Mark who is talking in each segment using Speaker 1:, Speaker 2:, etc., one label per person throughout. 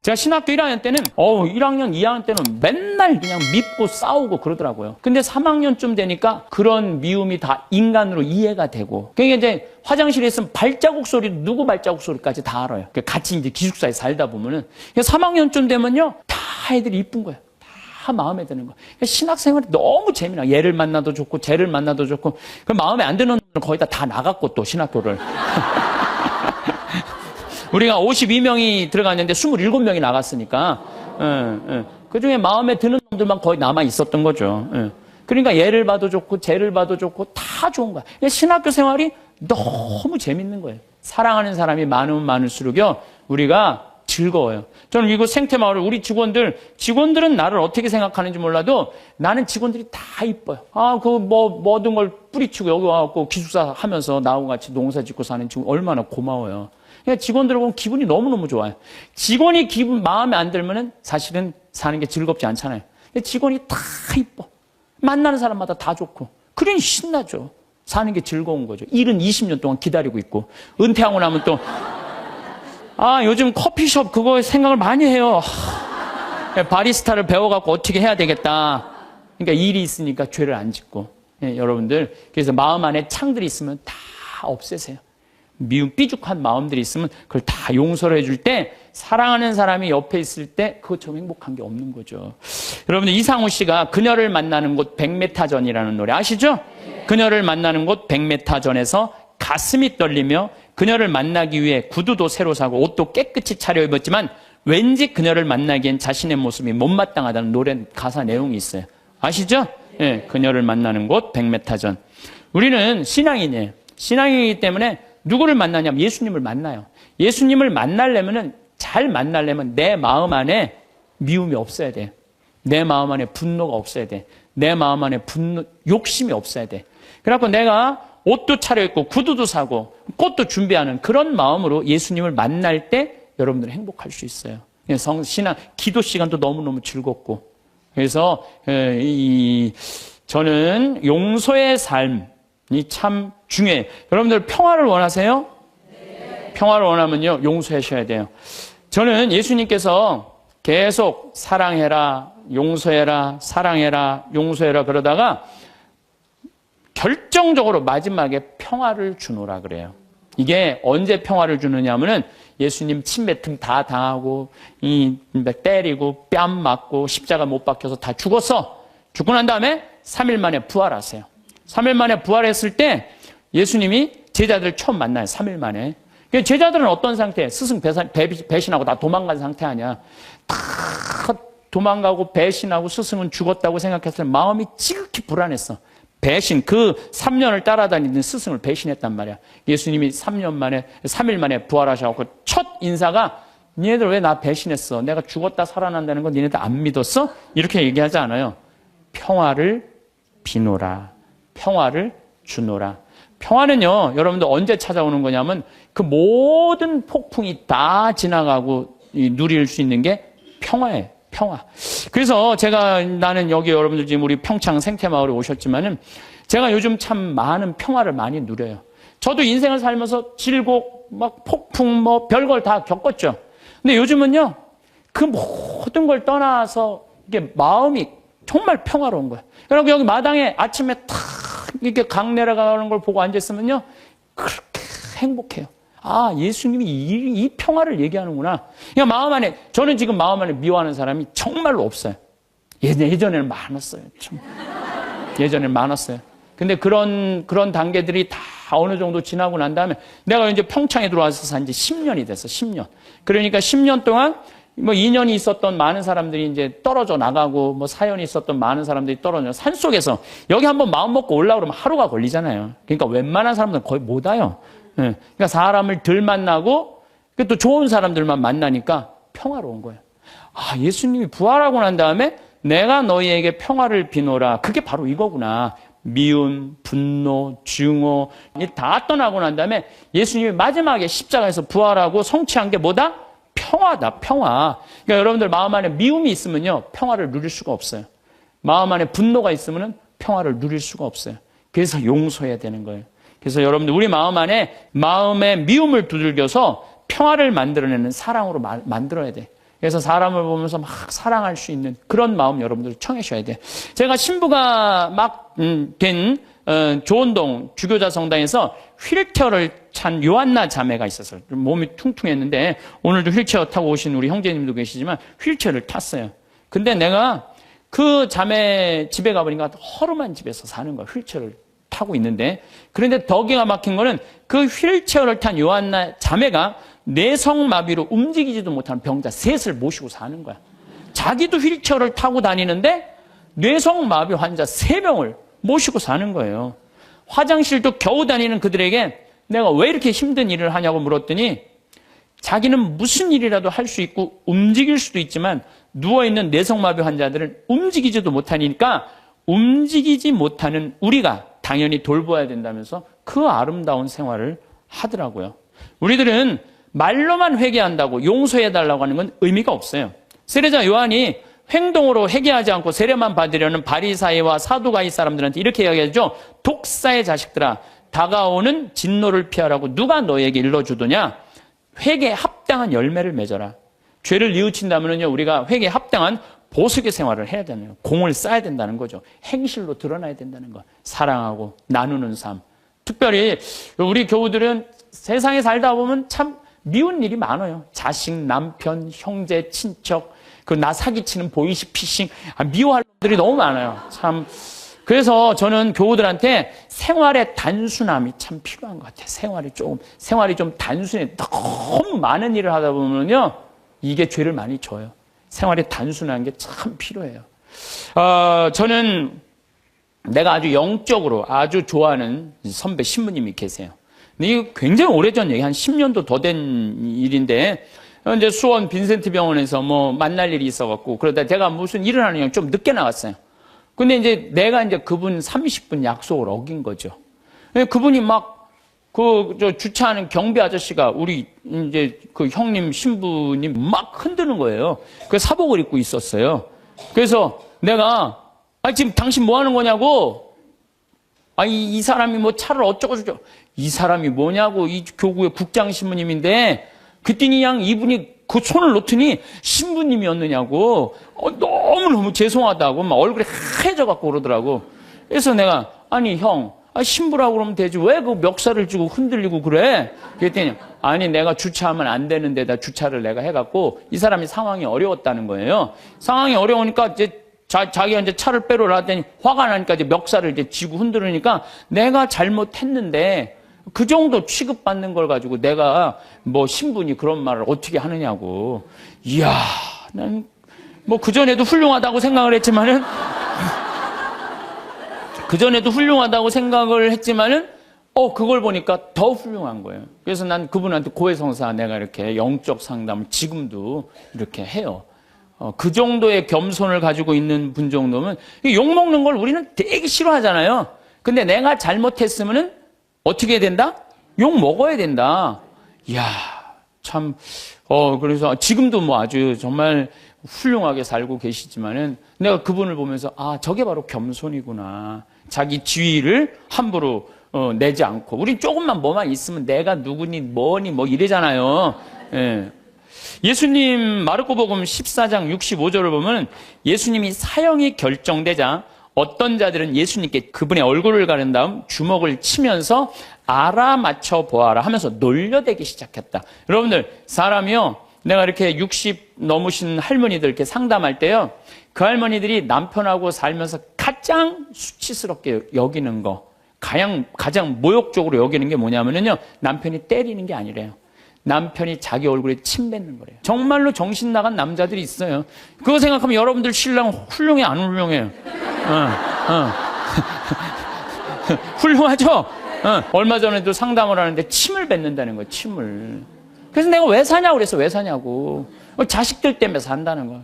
Speaker 1: 제가 신학교 1학년 때는 1학년, 2학년 때는 맨날 그냥 밉고 싸우고 그러더라고요. 근데 3학년쯤 되니까 그런 미움이 다 인간으로 이해가 되고, 그러니까 이제 화장실에 있으면 발자국 소리, 누구 발자국 소리까지 다 알아요. 같이 이제 기숙사에 살다 보면은 3학년쯤 되면요 다 애들이 이쁜 거예요. 다 마음에 드는 거예요. 신학생활이 너무 재미나. 얘를 만나도 좋고 쟤를 만나도 좋고. 그 마음에 안 드는 놈은 거의 다 나갔고 또 신학교를. 우리가 52명이 들어갔는데 27명이 나갔으니까 그중에 마음에 드는 놈들만 거의 남아 있었던 거죠. 그러니까 얘를 봐도 좋고 쟤를 봐도 좋고 다 좋은 거야. 신학교 생활이 너무 재밌는 거예요. 사랑하는 사람이 많으면 많을수록요 우리가 즐거워요. 저는 이곳 생태마을 우리 직원들은 나를 어떻게 생각하는지 몰라도 나는 직원들이 다 이뻐요. 모든 걸 뿌리치고 여기 와갖고 기숙사 하면서 나하고 같이 농사 짓고 사는 직원 얼마나 고마워요. 그냥 직원들을 보면 기분이 너무너무 좋아요. 직원이 마음에 안 들면은 사실은 사는 게 즐겁지 않잖아요. 직원이 다 이뻐. 만나는 사람마다 다 좋고. 그러니 신나죠. 사는 게 즐거운 거죠. 일은 20년 동안 기다리고 있고. 은퇴하고 나면 또, 요즘 커피숍 그거 생각을 많이 해요. 바리스타를 배워갖고 어떻게 해야 되겠다. 그러니까 일이 있으니까 죄를 안 짓고. 여러분들, 그래서 마음 안에 창들이 있으면 다 없애세요. 미움, 삐죽한 마음들이 있으면 그걸 다 용서를 해줄 때 사랑하는 사람이 옆에 있을 때 그것처럼 행복한 게 없는 거죠. 여러분들 이상우 씨가 그녀를 만나는 곳 100m 전이라는 노래 아시죠? 그녀를 만나는 곳 100m 전에서 가슴이 떨리며 그녀를 만나기 위해 구두도 새로 사고 옷도 깨끗이 차려입었지만 왠지 그녀를 만나기엔 자신의 모습이 못마땅하다는 노래 가사 내용이 있어요. 아시죠? 그녀를 만나는 곳 100m 전. 우리는 신앙인이에요. 신앙이기 때문에 누구를 만나냐면 예수님을 만나요. 예수님을 잘 만나려면 내 마음 안에 미움이 없어야 돼. 내 마음 안에 분노가 없어야 돼. 내 마음 안에 욕심이 없어야 돼. 그래갖고 내가 옷도 차려입고 구두도 사고 꽃도 준비하는 그런 마음으로 예수님을 만날 때 여러분들은 행복할 수 있어요. 신앙, 기도 시간도 너무너무 즐겁고. 그래서 저는 용서의 삶이 참 중요해요. 여러분들 평화를 원하세요? 네. 평화를 원하면요 용서하셔야 돼요. 저는 예수님께서 계속 사랑해라, 용서해라, 사랑해라, 용서해라 그러다가 결정적으로 마지막에 평화를 주노라 그래요. 이게 언제 평화를 주느냐 하면은 예수님 침뱉음 다 당하고 때리고 뺨 맞고 십자가 못 박혀서 다 죽고 난 다음에 3일 만에 부활하세요. 3일 만에 부활했을 때 예수님이 제자들 처음 만나요. 3일 만에. 제자들은 어떤 상태? 스승 배신하고 다 도망간 상태 아니야. 다 도망가고 배신하고 스승은 죽었다고 생각했을 때 마음이 지극히 불안했어. 배신, 그 3년을 따라다니던 스승을 배신했단 말이야. 예수님이 3일 만에 부활하셔서 첫 인사가 니네들 왜 나 배신했어? 내가 죽었다 살아난다는 건 니네들 안 믿었어? 이렇게 얘기하지 않아요. 평화를 비노라. 평화를 주노라. 평화는요, 여러분들 언제 찾아오는 거냐면 그 모든 폭풍이 다 지나가고 누릴 수 있는 게 평화예요. 평화. 그래서 나는 여기 여러분들 지금 우리 평창 생태마을에 오셨지만은 제가 요즘 참 많은 평화를 많이 누려요. 저도 인생을 살면서 질곡, 폭풍, 별걸 다 겪었죠. 근데 요즘은요, 그 모든 걸 떠나서 이게 마음이 정말 평화로운 거예요. 여러분 여기 마당에 아침에 탁 이렇게 강 내려가는 걸 보고 앉아있으면요, 그렇게 행복해요. 예수님이 이 평화를 얘기하는구나. 그냥 마음 안에, 저는 지금 마음 안에 미워하는 사람이 정말로 없어요. 예전에는 많았어요. 예전에는 많았어요. 근데 그런 단계들이 다 어느 정도 지나고 난 다음에 내가 이제 평창에 들어와서 산 지 10년이 됐어, 10년. 그러니까 10년 동안 2년이 있었던 많은 사람들이 이제 떨어져 나가고, 사연이 있었던 많은 사람들이 떨어져, 산속에서, 여기 한번 마음 먹고 올라오면 그러면 하루가 걸리잖아요. 그러니까 웬만한 사람들은 거의 못 와요. 그러니까 사람을 덜 만나고, 또 좋은 사람들만 만나니까 평화로운 거예요. 예수님이 부활하고 난 다음에 내가 너희에게 평화를 비노라. 그게 바로 이거구나. 미움, 분노, 증오, 다 떠나고 난 다음에 예수님이 마지막에 십자가에서 부활하고 성취한 게 뭐다? 평화다, 평화. 그러니까 여러분들 마음 안에 미움이 있으면요, 평화를 누릴 수가 없어요. 마음 안에 분노가 있으면 평화를 누릴 수가 없어요. 그래서 용서해야 되는 거예요. 그래서 여러분들 우리 마음 안에 마음의 미움을 두들겨서 평화를 만들어내는 사랑으로 만들어야 돼. 그래서 사람을 보면서 막 사랑할 수 있는 그런 마음 여러분들 청하셔야 돼요. 제가 신부가 막 된 조원동 주교자 성당에서 휠체어를 찬 요한나 자매가 있었어요. 몸이 퉁퉁했는데 오늘도 휠체어 타고 오신 우리 형제님도 계시지만 휠체어를 탔어요. 근데 내가 그 자매 집에 가보니까 허름한 집에서 사는 거야. 휠체어를 타고 있는데. 그런데 더 기가 막힌 거는 그 휠체어를 탄 요한나 자매가 뇌성마비로 움직이지도 못하는 병자 셋을 모시고 사는 거야. 자기도 휠체어를 타고 다니는데 뇌성마비 환자 3명을 모시고 사는 거예요. 화장실도 겨우 다니는 그들에게 내가 왜 이렇게 힘든 일을 하냐고 물었더니 자기는 무슨 일이라도 할 수 있고 움직일 수도 있지만 누워있는 뇌성마비 환자들은 움직이지도 못하니까 움직이지 못하는 우리가 당연히 돌봐야 된다면서 그 아름다운 생활을 하더라고요. 우리들은 말로만 회개한다고 용서해달라고 하는 건 의미가 없어요. 세례자 요한이 행동으로 회개하지 않고 세례만 받으려는 바리사이와 사두가이 사람들한테 이렇게 이야기하죠. 독사의 자식들아, 다가오는 진노를 피하라고 누가 너에게 일러주더냐? 회개에 합당한 열매를 맺어라. 죄를 뉘우친다면요, 우리가 회개에 합당한 보석의 생활을 해야 되는 거예요. 공을 쌓아야 된다는 거죠. 행실로 드러나야 된다는 거. 사랑하고 나누는 삶. 특별히 우리 교우들은 세상에 살다 보면 참 미운 일이 많아요. 자식, 남편, 형제, 친척, 그 나 사기치는 보이시피싱, 미워할 놈들이 너무 많아요. 참. 그래서 저는 교우들한테 생활의 단순함이 참 필요한 것 같아요. 생활이 좀 단순해. 너무 많은 일을 하다 보면요, 이게 죄를 많이 져요. 생활이 단순한 게 참 필요해요. 저는 내가 아주 영적으로 아주 좋아하는 선배 신부님이 계세요. 근데 이거 굉장히 오래전 얘기, 한 10년도 더 된 일인데, 이제 수원 빈센트 병원에서 뭐 만날 일이 있어갖고, 그러다 제가 무슨 일을 하느냐 좀 늦게 나갔어요. 근데 이제 내가 이제 그분 30분 약속을 어긴 거죠. 그분이 막, 주차하는 경비 아저씨가 우리 이제 그 형님 신부님 막 흔드는 거예요. 그 사복을 입고 있었어요. 그래서 내가, 지금 당신 뭐 하는 거냐고, 이 사람이 뭐 차를 어쩌고저쩌고, 이 사람이 뭐냐고, 이 교구의 국장 신부님인데, 그랬더니 그냥 이분이 그 손을 놓더니 신부님이었느냐고, 너무너무 죄송하다고 막 얼굴이 하얘져갖고 그러더라고. 그래서 내가, 아니 형, 신부라고 그러면 되지 왜 그 멱살을 쥐고 흔들리고 그래? 그랬더니 아니 내가 주차하면 안 되는 데다 주차를 내가 해갖고 이 사람이 상황이 어려웠다는 거예요. 상황이 어려우니까 이제 자기가 이제 차를 빼러 놨더니 화가 나니까 이제 멱살을 이제 쥐고 흔들으니까 내가 잘못했는데 그 정도 취급받는 걸 가지고 내가 뭐 신분이 그런 말을 어떻게 하느냐고. 이야, 난 뭐 그전에도 훌륭하다고 생각을 했지만은 그걸 보니까 더 훌륭한 거예요. 그래서 난 그분한테 고해성사 내가 이렇게 영적 상담을 지금도 이렇게 해요. 그 정도의 겸손을 가지고 있는 분 정도면, 욕먹는 걸 우리는 되게 싫어하잖아요. 근데 내가 잘못했으면은 어떻게 해야 된다? 욕 먹어야 된다. 이야, 참, 그래서 지금도 뭐 아주 정말 훌륭하게 살고 계시지만은 내가 그분을 보면서, 저게 바로 겸손이구나. 자기 지위를 함부로 내지 않고. 우린 조금만 뭐만 있으면 내가 누구니 뭐니 뭐 이래잖아요. 예. 예수님 마르코복음 14장 65절을 보면 예수님이 사형이 결정되자 어떤 자들은 예수님께 그분의 얼굴을 가른 다음 주먹을 치면서 알아맞혀 보아라 하면서 놀려대기 시작했다. 여러분들, 사람이요, 내가 이렇게 60 넘으신 할머니들 이렇게 상담할 때요, 그 할머니들이 남편하고 살면서 가장 수치스럽게 여기는 거, 가장 모욕적으로 여기는 게 뭐냐면요, 남편이 때리는 게 아니래요. 남편이 자기 얼굴에 침 뱉는 거래요. 정말로 정신 나간 남자들이 있어요. 그거 생각하면 여러분들 신랑 훌륭해, 안 훌륭해요? 훌륭하죠? 얼마 전에도 상담을 하는데 침을 뱉는다는 거예요, 침을. 그래서 내가 왜 사냐고 그래서 왜 사냐고. 자식들 때문에 산다는 거예요.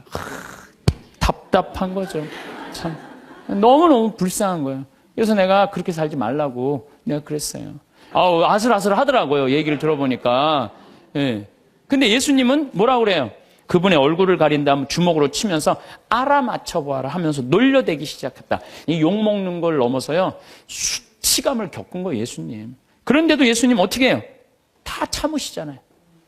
Speaker 1: 답답한 거죠. 참. 너무너무 불쌍한 거예요. 그래서 내가 그렇게 살지 말라고 내가 그랬어요. 아슬아슬 하더라고요, 얘기를 들어보니까. 예. 근데 예수님은 뭐라고 그래요? 그분의 얼굴을 가린 다음 주먹으로 치면서 알아맞혀 보아라 하면서 놀려대기 시작했다. 이 욕먹는 걸 넘어서요, 수치감을 겪은 거예요, 예수님. 그런데도 예수님 어떻게 해요? 다 참으시잖아요.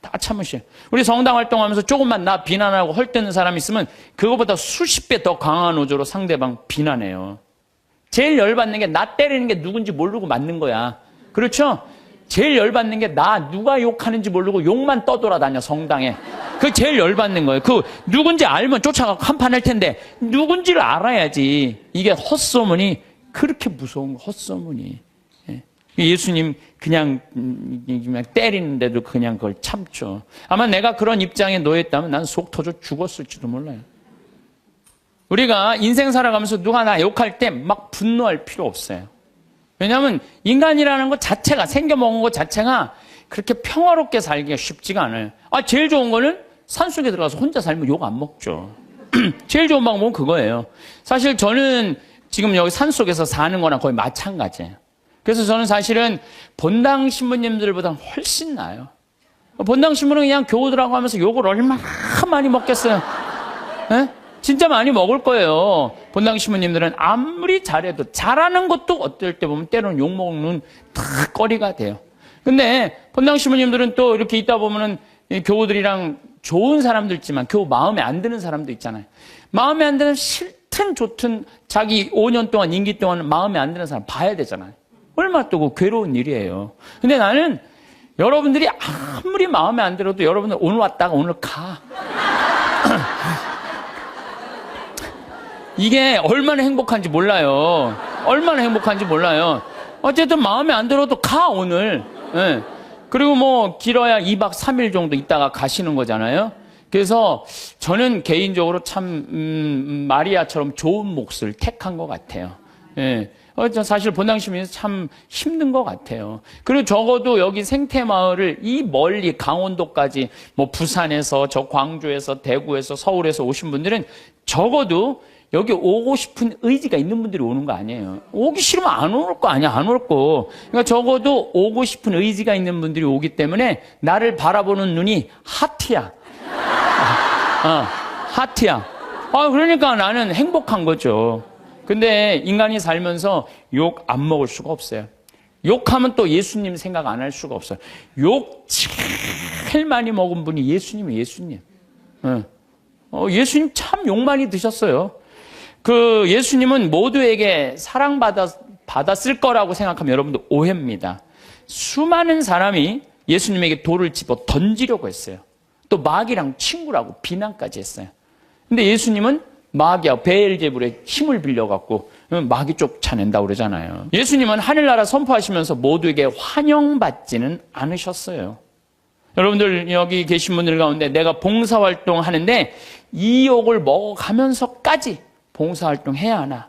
Speaker 1: 다 참으셔요. 우리 성당 활동하면서 조금만 나 비난하고 헐뜯는 사람 있으면 그거보다 수십 배 더 강한 어조로 상대방 비난해요. 제일 열받는 게 나 때리는 게 누군지 모르고 맞는 거야. 그렇죠? 제일 열받는 게 나 누가 욕하는지 모르고 욕만 떠돌아다녀 성당에. 그게 제일 열받는 거예요. 그 누군지 알면 쫓아가고 한판 할 텐데 누군지를 알아야지. 이게 헛소문이 그렇게 무서운 거, 헛소문이. 예수님 그냥 때리는데도 그냥 그걸 참죠. 아마 내가 그런 입장에 놓였다면 난 속 터져 죽었을지도 몰라요. 우리가 인생 살아가면서 누가 나 욕할 때 막 분노할 필요 없어요. 왜냐하면 인간이라는 것 자체가, 생겨먹은 것 자체가 그렇게 평화롭게 살기가 쉽지가 않아요. 제일 좋은 거는 산속에 들어가서 혼자 살면 욕 안 먹죠. 제일 좋은 방법은 그거예요. 사실 저는 지금 여기 산속에서 사는 거랑 거의 마찬가지예요. 그래서 저는 사실은 본당 신부님들보다 훨씬 나아요. 본당 신부는 그냥 교우들하고 하면서 욕을 얼마나 많이 먹겠어요. 네? 진짜 많이 먹을 거예요. 본당 신부님들은 아무리 잘해도, 잘하는 것도 어떨 때 보면 때로는 욕먹는 다 거리가 돼요. 근데 본당 신부님들은 또 이렇게 있다 보면은 교우들이랑 좋은 사람도 있지만 교우 마음에 안 드는 사람도 있잖아요. 마음에 안 드는, 싫든 좋든 자기 5년 동안 임기 동안 마음에 안 드는 사람 봐야 되잖아요. 얼마나 또 괴로운 일이에요. 근데 나는 여러분들이 아무리 마음에 안 들어도 여러분들 오늘 왔다가 오늘 가. 이게 얼마나 행복한지 몰라요. 얼마나 행복한지 몰라요. 어쨌든 마음에 안 들어도 가, 오늘. 네. 그리고 뭐 길어야 2박 3일 정도 있다가 가시는 거잖아요. 그래서 저는 개인적으로 참 마리아처럼 좋은 몫을 택한 것 같아요. 네. 사실 본당시민이 참 힘든 것 같아요. 그리고 적어도 여기 생태마을을 이 멀리 강원도까지 뭐 부산에서, 저 광주에서, 대구에서, 서울에서 오신 분들은 적어도 여기 오고 싶은 의지가 있는 분들이 오는 거 아니에요. 오기 싫으면 안 올 거 아니야, 안 올 거. 그러니까 적어도 오고 싶은 의지가 있는 분들이 오기 때문에 나를 바라보는 눈이 하트야. 하트야. 그러니까 나는 행복한 거죠. 근데 인간이 살면서 욕 안 먹을 수가 없어요. 욕하면 또 예수님 생각 안 할 수가 없어요. 욕 제일 많이 먹은 분이 예수님이에요, 예수님. 예수님 참 욕 많이 드셨어요. 그 예수님은 모두에게 사랑받았을 거라고 생각하면 여러분들 오해입니다. 수많은 사람이 예수님에게 돌을 집어 던지려고 했어요. 또 마귀랑 친구라고 비난까지 했어요. 근데 예수님은 마귀와 베엘제불의 힘을 빌려갖고 마귀 쫓아낸다고 그러잖아요. 예수님은 하늘나라 선포하시면서 모두에게 환영받지는 않으셨어요. 여러분들 여기 계신 분들 가운데 내가 봉사활동 하는데 이 욕을 먹어가면서까지 봉사활동 해야 하나?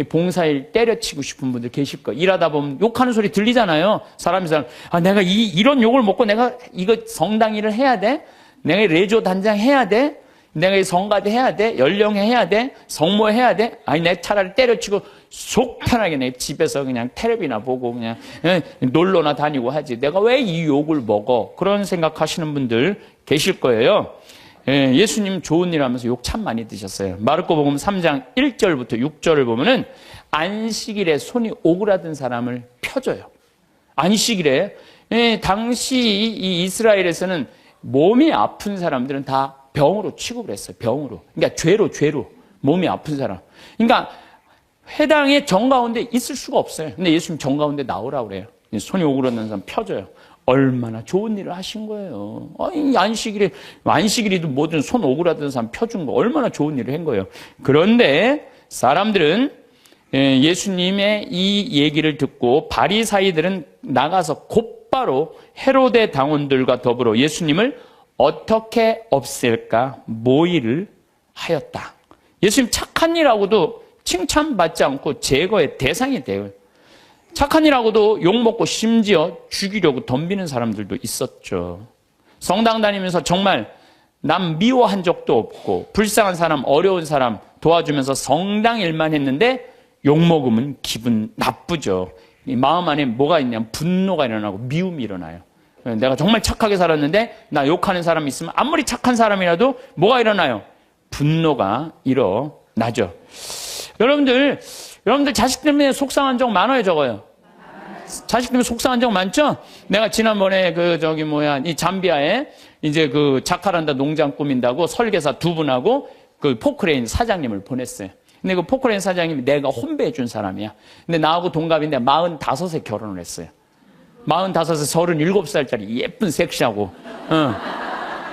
Speaker 1: 봉사일 때려치고 싶은 분들 계실 거예요. 일하다 보면 욕하는 소리 들리잖아요. 사람이 내가 이런 욕을 먹고 내가 이거 성당 일을 해야 돼? 내가 레조 단장 해야 돼? 내가 성가대 해야 돼? 연령회 해야 돼? 성모 해야 돼? 내 차라리 때려치고 속 편하게 내 집에서 그냥 텔레비나 보고 그냥 놀러나 다니고 하지. 내가 왜 이 욕을 먹어? 그런 생각하시는 분들 계실 거예요. 예수님 좋은 일 하면서 욕 참 많이 드셨어요. 마르코복음 3장 1절부터 6절을 보면은 안식일에 손이 오그라든 사람을 펴줘요. 안식일에 당시 이 이스라엘에서는 몸이 아픈 사람들은 다 병으로 취급을 했어요. 병으로. 그러니까 죄로 몸이 아픈 사람. 그러니까 회당에 정 가운데 있을 수가 없어요. 근데 예수님 정 가운데 나오라고 그래요. 손이 오그라든 사람 펴줘요. 얼마나 좋은 일을 하신 거예요. 안식일이도 뭐든 손 오그라든 사람 펴준 거 얼마나 좋은 일을 한 거예요. 그런데 사람들은 예수님의 이 얘기를 듣고 바리사이들은 나가서 곧바로 헤로데 당원들과 더불어 예수님을 어떻게 없앨까 모의를 하였다. 예수님 착한 일하고도 칭찬받지 않고 제거의 대상이 돼요. 착한 일하고도 욕먹고 심지어 죽이려고 덤비는 사람들도 있었죠. 성당 다니면서 정말 남 미워한 적도 없고 불쌍한 사람, 어려운 사람 도와주면서 성당 일만 했는데 욕먹으면 기분 나쁘죠. 이 마음 안에 뭐가 있냐면 분노가 일어나고 미움이 일어나요. 내가 정말 착하게 살았는데 나 욕하는 사람이 있으면 아무리 착한 사람이라도 뭐가 일어나요? 분노가 일어나죠. 여러분들 자식 때문에 속상한 적 많아요, 적어요? 자식 때문에 속상한 적 많죠? 내가 지난번에 이 잠비아에 이제 그 자카란다 농장 꾸민다고 설계사 두 분하고 그 포크레인 사장님을 보냈어요. 근데 그 포크레인 사장님이 내가 혼배해 준 사람이야. 근데 나하고 동갑인데 45에 결혼을 했어요. 45에 37살짜리 예쁜 섹시하고.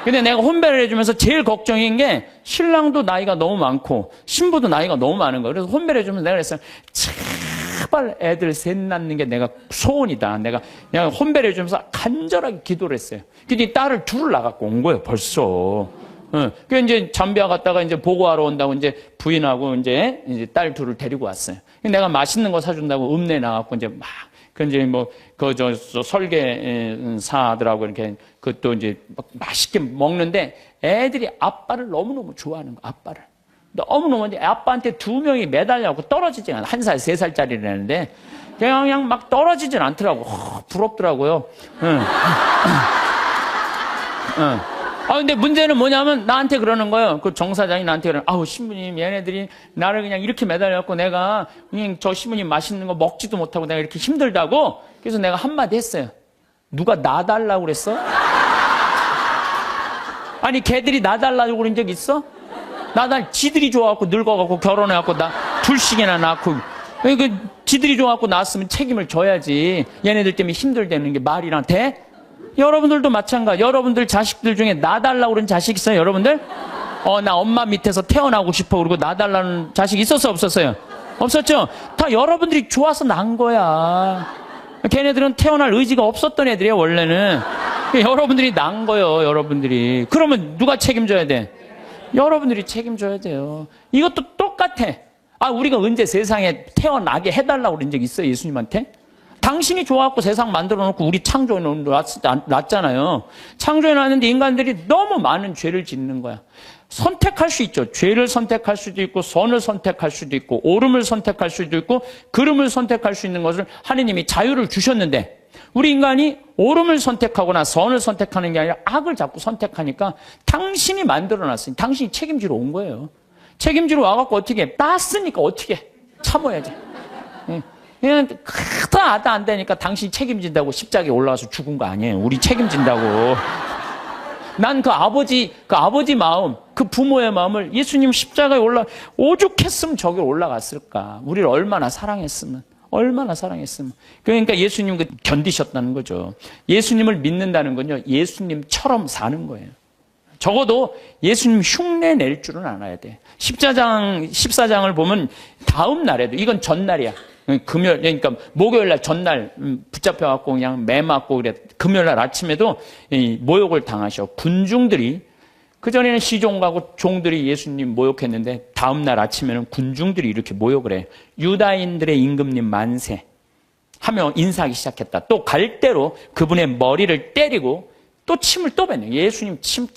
Speaker 1: 근데 내가 혼배를 해주면서 제일 걱정인 게 신랑도 나이가 너무 많고 신부도 나이가 너무 많은 거예요. 그래서 혼배를 해주면서 내가 그랬어요. 제발 애들 셋 낳는 게 내가 소원이다. 내가 그냥 혼배를 해주면서 간절하게 기도를 했어요. 근데 딸을 둘을 낳아갖고 온 거예요, 벌써. 그 이제 잠비아 갔다가 이제 보고하러 온다고 이제 부인하고 이제 딸 둘을 데리고 왔어요. 내가 맛있는 거 사준다고 읍내 나갖고 이제 막, 그 이제 뭐, 설계사들하고 이렇게 그또 이제 맛있게 먹는데 애들이 아빠를 너무너무 좋아하는 거, 아빠를. 너무너무 이제 아빠한테 두 명이 매달려갖고 떨어지지 않아. 1살, 3살짜리라는데 그냥 막 떨어지진 않더라고. 부럽더라고요. 근데 문제는 뭐냐면 나한테 그러는 거예요. 그 정사장이 나한테 그러는, 아우, 신부님, 얘네들이 나를 그냥 이렇게 매달려갖고 내가 그냥 저 신부님 맛있는 거 먹지도 못하고 내가 이렇게 힘들다고. 그래서 내가 한마디 했어요. 누가 놔달라고 그랬어? 아니, 걔들이 놔달라고 그런 적 있어? 지들이 좋아갖고 늙어갖고 결혼해갖고 둘씩이나 낳고. 그 지들이 좋아갖고 낳았으면 책임을 져야지. 얘네들 때문에 힘들다는 게 말이랑 돼? 여러분들도 마찬가지. 여러분들 자식들 중에 놔달라고 그런 자식 있어요, 여러분들? 나 엄마 밑에서 태어나고 싶어. 그리고 놔달라는 자식 있었어요, 없었어요? 없었죠? 다 여러분들이 좋아서 난 거야. 걔네들은 태어날 의지가 없었던 애들이에요, 원래는. 여러분들이 난 거예요, 여러분들이. 그러면 누가 책임져야 돼? 여러분들이 책임져야 돼요. 이것도 똑같아. 우리가 언제 세상에 태어나게 해달라고 그런 적 있어요, 예수님한테? 당신이 좋아갖고 세상 만들어 놓고 우리 창조해 놨잖아요. 창조해 놨는데 인간들이 너무 많은 죄를 짓는 거야. 선택할 수 있죠. 죄를 선택할 수도 있고 선을 선택할 수도 있고 옳음을 선택할 수도 있고 그름을 선택할 수 있는 것을 하느님이 자유를 주셨는데 우리 인간이 옳음을 선택하거나 선을 선택하는 게 아니라 악을 자꾸 선택하니까 당신이 만들어 놨으니 당신이 책임지러 온 거예요. 책임지러 와갖고 어떻게 해? 땄으니까 어떻게 해? 참아야지. 그냥 크다 아다 안 되니까 당신이 책임진다고 십자가에 올라와서 죽은 거 아니에요. 우리 책임진다고. 난 그 아버지 마음, 그 부모의 마음을 예수님 십자가에 오죽했으면 저기 올라갔을까. 우리를 얼마나 사랑했으면. 그러니까 예수님 견디셨다는 거죠. 예수님을 믿는다는 건요, 예수님처럼 사는 거예요. 적어도 예수님 흉내 낼 줄은 알아야 돼. 14장을 보면 다음 날에도, 이건 전날이야. 금요일, 그러니까 목요일날 전날 붙잡혀갖고 그냥 매 맞고 그래. 금요일날 아침에도 모욕을 당하셔. 군중들이, 그전에는 시종가고 종들이 예수님 모욕했는데 다음날 아침에는 군중들이 이렇게 모욕을 해. 유다인들의 임금님 만세 하며 인사하기 시작했다. 또 갈대로 그분의 머리를 때리고 또 침을 또 뱉네. 예수님 침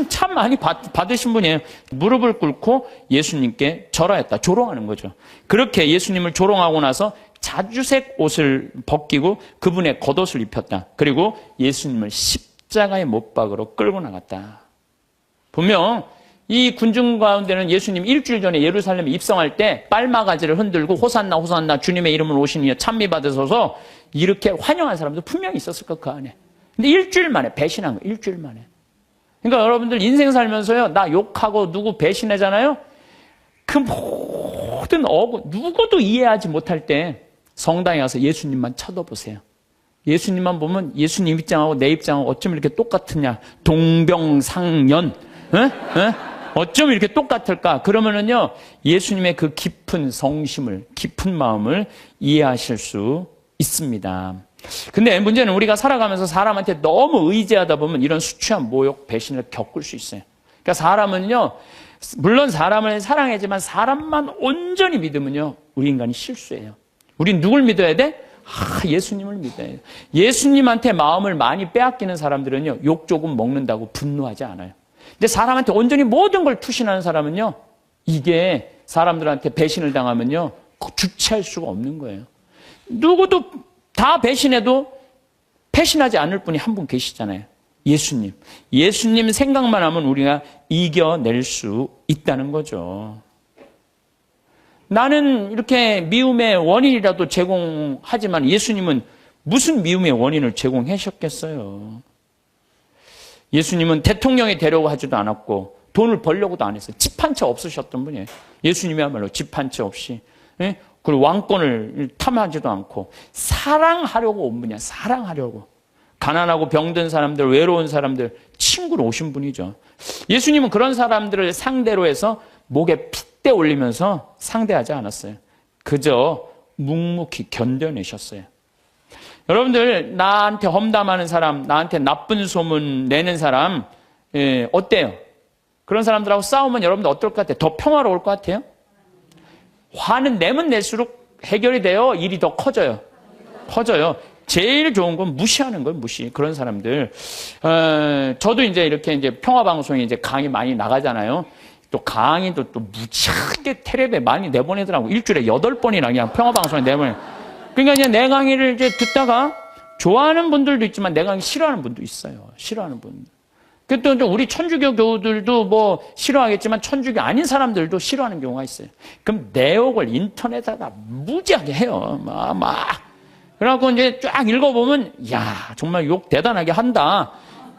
Speaker 1: 참 많이 받으신 분이에요. 무릎을 꿇고 예수님께 절하였다. 조롱하는 거죠. 그렇게 예수님을 조롱하고 나서 자주색 옷을 벗기고 그분의 겉옷을 입혔다. 그리고 예수님을 십자가의 못박으로 끌고 나갔다. 분명 이 군중 가운데는 예수님 일주일 전에 예루살렘에 입성할 때 빨마가지를 흔들고 호산나 호산나 주님의 이름으로 오시니 찬미 받으소서 이렇게 환영한 사람도 분명히 있었을 거 그 안에. 근데 일주일 만에 배신한 거예요. 일주일 만에. 그러니까 여러분들 인생 살면서요, 나 욕하고 누구 배신하잖아요? 그 모든 누구도 이해하지 못할 때 성당에 가서 예수님만 쳐다보세요. 예수님만 보면 예수님 입장하고 내 입장하고 어쩜 이렇게 똑같으냐. 동병상련. 어쩜 이렇게 똑같을까? 그러면은요, 예수님의 그 깊은 성심을, 깊은 마음을 이해하실 수 있습니다. 근데 문제는 우리가 살아가면서 사람한테 너무 의지하다 보면 이런 수치한 모욕, 배신을 겪을 수 있어요. 그러니까 사람은요, 물론 사람을 사랑하지만 사람만 온전히 믿으면요, 우리 인간이 실수해요. 우린 누굴 믿어야 돼? 예수님을 믿어야 돼. 예수님한테 마음을 많이 빼앗기는 사람들은요, 욕 조금 먹는다고 분노하지 않아요. 근데 사람한테 온전히 모든 걸 투신하는 사람은요, 이게 사람들한테 배신을 당하면요, 주체할 수가 없는 거예요. 누구도 다 배신해도 배신하지 않을 분이 한 분 계시잖아요. 예수님. 예수님 생각만 하면 우리가 이겨낼 수 있다는 거죠. 나는 이렇게 미움의 원인이라도 제공하지만 예수님은 무슨 미움의 원인을 제공하셨겠어요? 예수님은 대통령이 되려고 하지도 않았고 돈을 벌려고도 안 했어요. 집 한 채 없으셨던 분이에요. 예수님이야말로 집 한 채 없이. 예? 그리고 왕권을 탐하지도 않고 사랑하려고 온 분이야. 사랑하려고. 가난하고 병든 사람들, 외로운 사람들, 친구로 오신 분이죠. 예수님은 그런 사람들을 상대로 해서 목에 핏대 올리면서 상대하지 않았어요. 그저 묵묵히 견뎌내셨어요. 여러분들, 나한테 험담하는 사람, 나한테 나쁜 소문 내는 사람, 어때요? 그런 사람들하고 싸우면 여러분들 어떨 것 같아요? 더 평화로울 것 같아요? 화는 내면 낼수록 해결이 돼요? 일이 더 커져요? 커져요. 제일 좋은 건 무시하는 거예요, 무시. 그런 사람들. 저도 이제 이렇게 이제 평화방송에 이제 강의 많이 나가잖아요. 또 강의도 또 무지하게 텔레비에 많이 내보내더라고. 일주일에 8번이나 그냥 평화방송에 내보내. 그러니까 이제 내 강의를 이제 듣다가 좋아하는 분들도 있지만 내 강의 싫어하는 분도 있어요. 싫어하는 분들. 또 우리 천주교 교우들도 뭐 싫어하겠지만 천주교 아닌 사람들도 싫어하는 경우가 있어요. 그럼 내욕을 인터넷에다가 무지하게 해요. 막. 그래갖고 이제 쫙 읽어보면, 야, 정말 욕 대단하게 한다.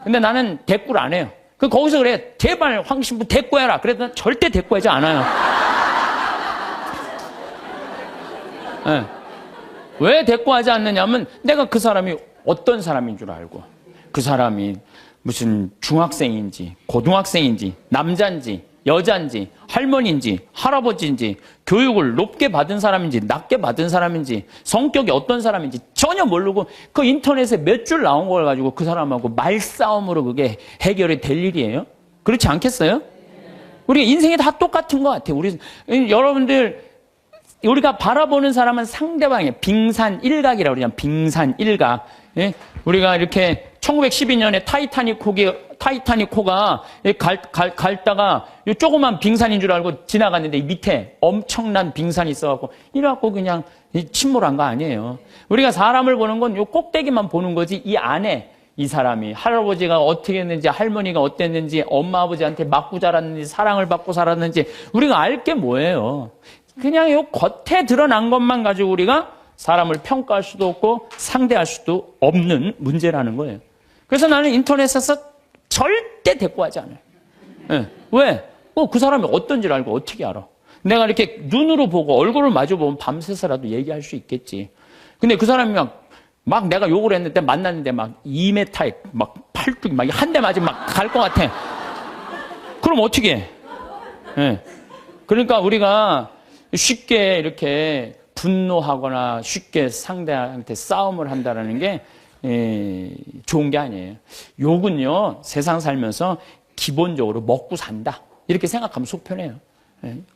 Speaker 1: 근데 나는 대꾸를 안 해요. 거기서 그래, 제발 황신부 대꾸해라. 그래도 절대 대꾸하지 않아요. 네. 왜 대꾸하지 않느냐면 내가 그 사람이 어떤 사람인 줄 알고, 그 사람이 무슨 중학생인지 고등학생인지 남자인지 여자인지 할머니인지 할아버지인지 교육을 높게 받은 사람인지 낮게 받은 사람인지 성격이 어떤 사람인지 전혀 모르고 그 인터넷에 몇 줄 나온 걸 가지고 그 사람하고 말싸움으로 그게 해결이 될 일이에요? 그렇지 않겠어요? 우리 인생이 다 똑같은 것 같아요. 여러분들, 우리가 바라보는 사람은 상대방의 빙산일각이라고 그러잖아요. 빙산일각. 예? 우리가 이렇게 1912년에 타이타닉호가 갈다가 조그만 빙산인 줄 알고 지나갔는데 이 밑에 엄청난 빙산이 있어갖고 이래갖고 그냥 침몰한 거 아니에요. 우리가 사람을 보는 건 요 꼭대기만 보는 거지 이 안에 이 사람이 할아버지가 어떻게 했는지 할머니가 어땠는지 엄마 아버지한테 맞고 자랐는지 사랑을 받고 살았는지 우리가 알 게 뭐예요. 그냥 요 겉에 드러난 것만 가지고 우리가 사람을 평가할 수도 없고 상대할 수도 없는 문제라는 거예요. 그래서 나는 인터넷에서 절대 대꾸하지 않아요. 네. 왜? 그 사람이 어떤지를 알고 어떻게 알아? 내가 이렇게 눈으로 보고 얼굴을 마주보면 밤새서라도 얘기할 수 있겠지. 근데 그 사람이 막 내가 욕을 했는데 만났는데 막 2m에 막 팔뚝이 막 한 대 맞으면 막 갈 것 같아. 그럼 어떻게 해? 네. 그러니까 우리가 쉽게 이렇게 분노하거나 쉽게 상대한테 싸움을 한다는 게 좋은 게 아니에요. 욕은요, 세상 살면서 기본적으로 먹고 산다. 이렇게 생각하면 속 편해요.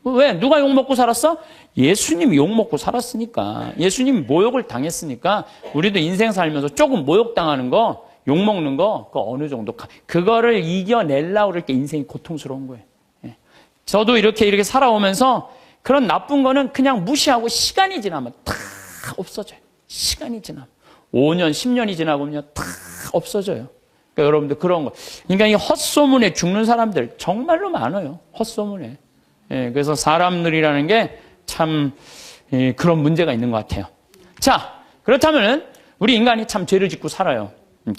Speaker 1: 왜? 누가 욕 먹고 살았어? 예수님이 욕 먹고 살았으니까. 예수님이 모욕을 당했으니까 우리도 인생 살면서 조금 모욕당하는 거, 욕 먹는 거, 그 어느 정도. 그거를 이겨내려고 그럴 때 인생이 고통스러운 거예요. 저도 이렇게 살아오면서 그런 나쁜 거는 그냥 무시하고 시간이 지나면 다 없어져요. 시간이 지나면. 5년, 10년이 지나보면 다 없어져요. 그러니까 여러분들 그런 거. 그러니까 이 헛소문에 죽는 사람들 정말로 많아요. 헛소문에. 그래서 사람들이라는 게 참 그런 문제가 있는 것 같아요. 자, 그렇다면 우리 인간이 참 죄를 짓고 살아요.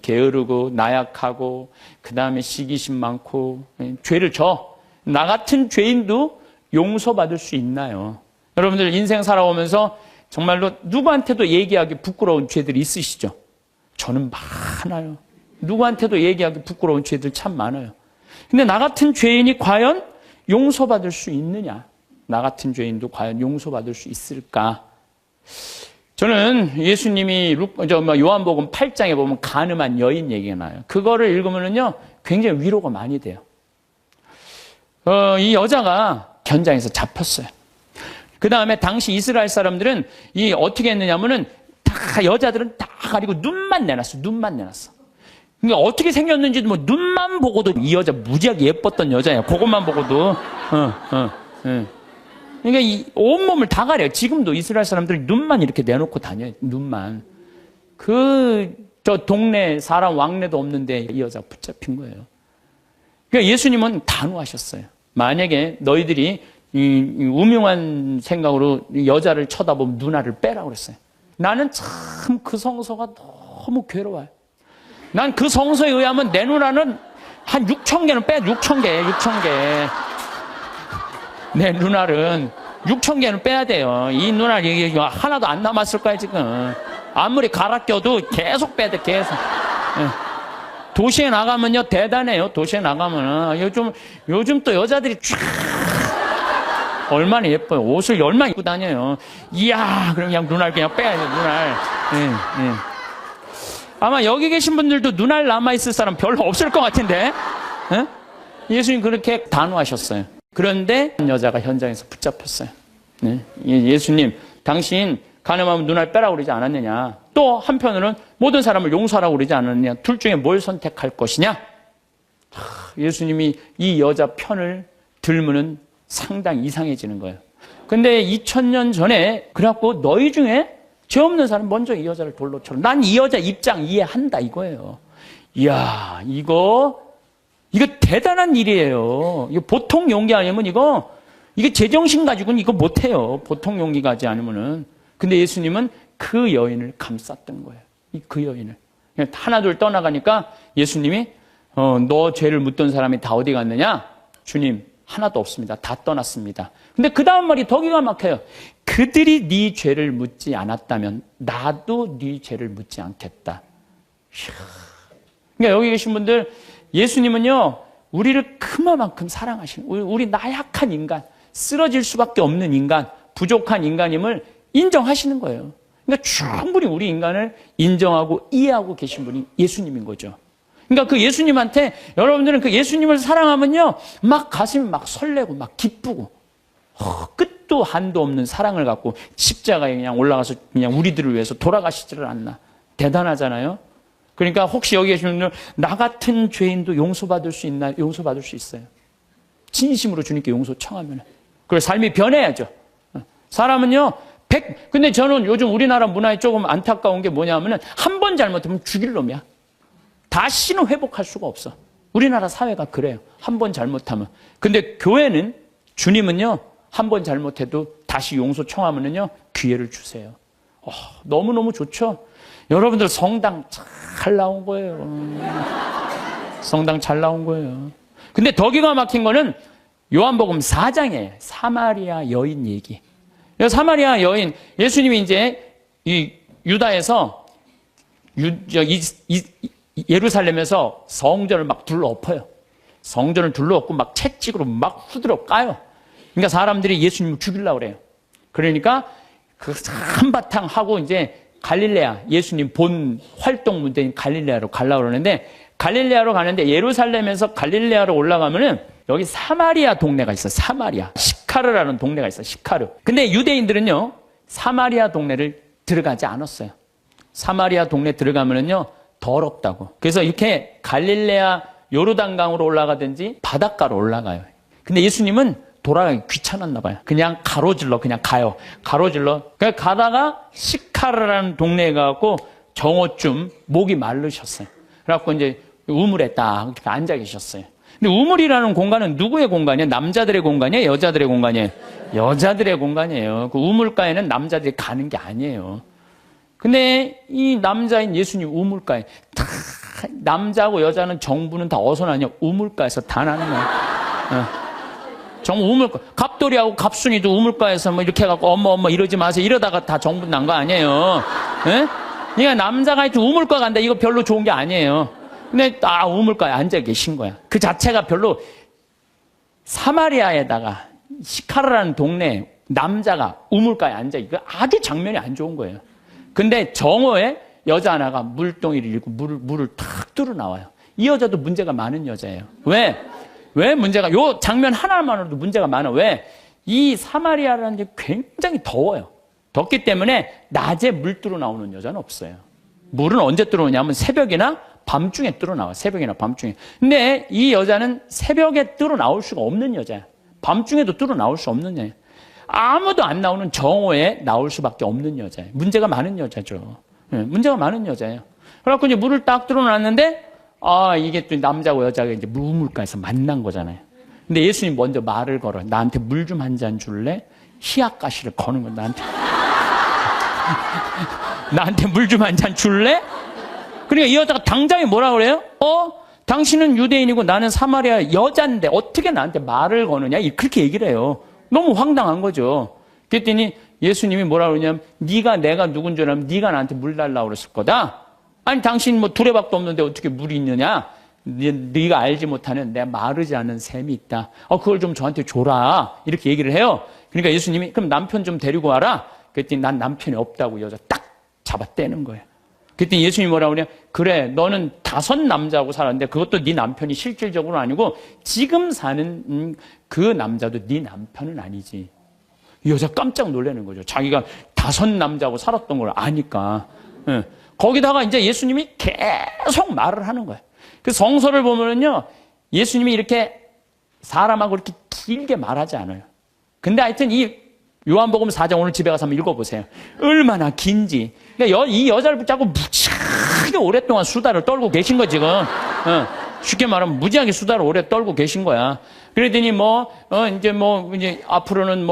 Speaker 1: 게으르고 나약하고 그 다음에 시기심 많고 죄를 져. 나 같은 죄인도 용서받을 수 있나요? 여러분들 인생 살아오면서 정말로 누구한테도 얘기하기 부끄러운 죄들이 있으시죠? 저는 많아요. 누구한테도 얘기하기 부끄러운 죄들 참 많아요. 근데 나 같은 죄인이 과연 용서받을 수 있느냐? 나 같은 죄인도 과연 용서받을 수 있을까? 저는 예수님이 요한복음 8장에 보면 간음한 여인 얘기가 나요. 그거를 읽으면요 굉장히 위로가 많이 돼요. 이 여자가 현장에서 잡혔어요. 그 다음에 당시 이스라엘 사람들은 어떻게 했느냐면은 다 여자들은 다 가리고 눈만 내놨어. 눈만 내놨어. 그러니까 어떻게 생겼는지도 뭐 눈만 보고도 이 여자 무지하게 예뻤던 여자야. 그것만 보고도. 그러니까 이 온몸을 다 가려요. 지금도 이스라엘 사람들이 눈만 이렇게 내놓고 다녀요. 눈만. 저 동네 사람 왕래도 없는데 이 여자가 붙잡힌 거예요. 그러니까 예수님은 단호하셨어요. 만약에 너희들이 이 우명한 생각으로 여자를 쳐다보면 누나를 빼라고 그랬어요. 나는 참 그 성서가 너무 괴로워요. 난 그 성서에 의하면 내 누나는 한 6천 개는 빼, 6천 개, 6천 개. 내 눈알은 6천 개는 빼야 돼요. 이 눈알 이게 하나도 안 남았을 거야, 지금. 아무리 갈아 껴도 계속 빼야 돼, 계속. 예. 도시에 나가면요, 대단해요. 도시에 나가면은. 요즘 또 여자들이 쫙 얼마나 예뻐요. 옷을 얼마나 입고 다녀요. 이야, 그럼 그냥 눈알 그냥 빼야 돼, 눈알. 예, 예. 아마 여기 계신 분들도 눈알 남아있을 사람 별로 없을 것 같은데. 예? 예수님 그렇게 단호하셨어요. 그런데 여자가 현장에서 붙잡혔어요. 네? 예수님, 당신 가늠하면 눈알 빼라고 그러지 않았느냐. 또 한편으로는 모든 사람을 용서하라고 그러지 않았느냐. 둘 중에 뭘 선택할 것이냐. 예수님이 이 여자 편을 들면은 상당히 이상해지는 거예요. 근데 2000년 전에 그래갖고 너희 중에 죄 없는 사람 먼저 이 여자를 돌로 쳐라. 난 이 여자 입장 이해한다 이거예요. 이야, 이거 대단한 일이에요. 이거 보통 용기 아니면 이게 제정신 가지고는 이거 못해요. 보통 용기 가지 않으면은. 근데 예수님은 그 여인을 감쌌던 거예요. 그 여인을. 하나둘 떠나가니까 예수님이 너 죄를 묻던 사람이 다 어디 갔느냐? 주님, 하나도 없습니다. 다 떠났습니다. 근데 그 다음 말이 더 기가 막혀요. 그들이 네 죄를 묻지 않았다면 나도 네 죄를 묻지 않겠다. 그러니까 여기 계신 분들, 예수님은요, 우리를 그만큼 사랑하시는, 우리 나약한 인간, 쓰러질 수밖에 없는 인간, 부족한 인간임을 인정하시는 거예요. 그러니까 충분히 우리 인간을 인정하고 이해하고 계신 분이 예수님인 거죠. 그러니까 그 예수님한테, 여러분들은 그 예수님을 사랑하면요, 막 가슴이 막 설레고 막 기쁘고, 끝도 한도 없는 사랑을 갖고 십자가에 그냥 올라가서 그냥 우리들을 위해서 돌아가시지를 않나. 대단하잖아요. 그러니까 혹시 여기 계신 분들, 나 같은 죄인도 용서받을 수 있나? 용서받을 수 있어요. 진심으로 주님께 용서 청하면. 그래서 삶이 변해야죠. 사람은요, 근데 저는 요즘 우리나라 문화에 조금 안타까운 게 뭐냐면은, 한 번 잘못하면 죽일 놈이야. 다시는 회복할 수가 없어. 우리나라 사회가 그래요. 한 번 잘못하면. 근데 교회는, 주님은요, 한 번 잘못해도 다시 용서 청하면은요, 기회를 주세요. 너무너무 좋죠? 여러분들 성당 잘 나온 거예요. 성당 잘 나온 거예요. 근데 더 기가 막힌 거는 요한복음 4장에 사마리아 여인 얘기. 사마리아 여인, 예수님이 이제 이 유다에서 예루살렘에서 성전을 막 둘러엎어요. 성전을 둘러엎고 막 채찍으로 막 후드려 까요. 그러니까 사람들이 예수님을 죽이려고 그래요. 그러니까 그 한바탕 하고 이제 갈릴레아, 예수님 본 활동 문제인 갈릴레아로 가려고 그러는데, 갈릴레아로 가는데 예루살렘에서 갈릴레아로 올라가면은 여기 사마리아 동네가 있어요. 사마리아. 시카르라는 동네가 있어요. 시카르. 근데 유대인들은요, 사마리아 동네를 들어가지 않았어요. 사마리아 동네 들어가면은요, 더럽다고. 그래서 이렇게 갈릴레아 요르단강으로 올라가든지 바닷가로 올라가요. 근데 예수님은 돌아가기 귀찮았나 봐요. 그냥 가로질러 그냥 가요. 가로질러. 그냥 가다가 시카르라는 동네에 가고 정오쯤 목이 마르셨어요. 그래갖고 이제 우물에 딱 앉아 계셨어요. 근데 우물이라는 공간은 누구의 공간이에요? 남자들의 공간이에요? 여자들의 공간이에요? 여자들의 공간이에요. 그 우물가에는 남자들이 가는 게 아니에요. 근데 이 남자인 예수님 우물가에 다 남자하고 여자는 정부는 다 어디서 나냐? 우물가에서 다 나는 거예요. 정부 우물가, 갑돌이하고 갑순이도 우물가에서 뭐 이렇게 해갖고 엄마 이러지 마세요. 이러다가 다 정부 난 거 아니에요. 예? 그러니까 남자가 하여튼 우물가 간다. 이거 별로 좋은 게 아니에요. 근데 우물가에 앉아 계신 거야. 그 자체가 별로. 사마리아에다가 시카르라는 동네 남자가 우물가에 앉아, 이거 아주 장면이 안 좋은 거예요. 근데 정오에 여자 하나가 물동이를 잃고 물을 탁 뚫어 나와요. 이 여자도 문제가 많은 여자예요. 왜 문제가, 요 장면 하나만으로도 문제가 많아. 왜? 이 사마리아라는 게 굉장히 더워요. 덥기 때문에 낮에 물 뚫어 나오는 여자는 없어요. 물은 언제 뚫어오냐면 새벽이나 밤중에 뚫어 나와. 새벽이나 밤중에. 근데 이 여자는 새벽에 뚫어 나올 수가 없는 여자야. 밤중에도 뚫어 나올 수 없는 여자야. 아무도 안 나오는 정오에 나올 수밖에 없는 여자예요. 문제가 많은 여자죠. 문제가 많은 여자예요. 그래갖고 이제 물을 딱 뚫어 놨는데, 이게 또 남자고 여자가 이제 우물가에서 만난 거잖아요. 근데 예수님 먼저 말을 걸어요. 나한테 물 좀 한 잔 줄래? 희약가시를 거는 거야, 나한테. 나한테 물 좀 한 잔 줄래? 그러니까 이 여자가 당장에 뭐라 그래요? 당신은 유대인이고 나는 사마리아 여자인데 어떻게 나한테 말을 거느냐? 그렇게 얘기를 해요. 너무 황당한 거죠. 그랬더니 예수님이 뭐라 그러냐면 네가 내가 누군 줄 알면 네가 나한테 물 달라고 그랬을 거다. 아니 당신 뭐 두레박도 없는데 어떻게 물이 있느냐? 네가 알지 못하는 내 마르지 않은 샘이 있다. 그걸 좀 저한테 줘라. 이렇게 얘기를 해요. 그러니까 예수님이 그럼 남편 좀 데리고 와라. 그랬더니 난 남편이 없다고 여자 딱 잡아떼는 거예요. 그랬더니 예수님이 뭐라고 그러냐? 그래 너는 5 남자하고 살았는데 그것도 네 남편이 실질적으로 아니고 지금 사는 그 남자도 네 남편은 아니지. 이 여자 깜짝 놀라는 거죠. 자기가 5 남자하고 살았던 걸 아니까. 예. 거기다가 이제 예수님이 계속 말을 하는 거예요. 그 성서를 보면은요, 예수님이 이렇게 사람하고 이렇게 길게 말하지 않아요. 근데 하여튼 이 요한복음 4장 오늘 집에 가서 한번 읽어보세요. 얼마나 긴지. 그러니까 이 여자를 붙잡고 무지하게 오랫동안 수다를 떨고 계신 거 지금. 쉽게 말하면 무지하게 수다를 오래 떨고 계신 거야. 그러더니 이제 앞으로는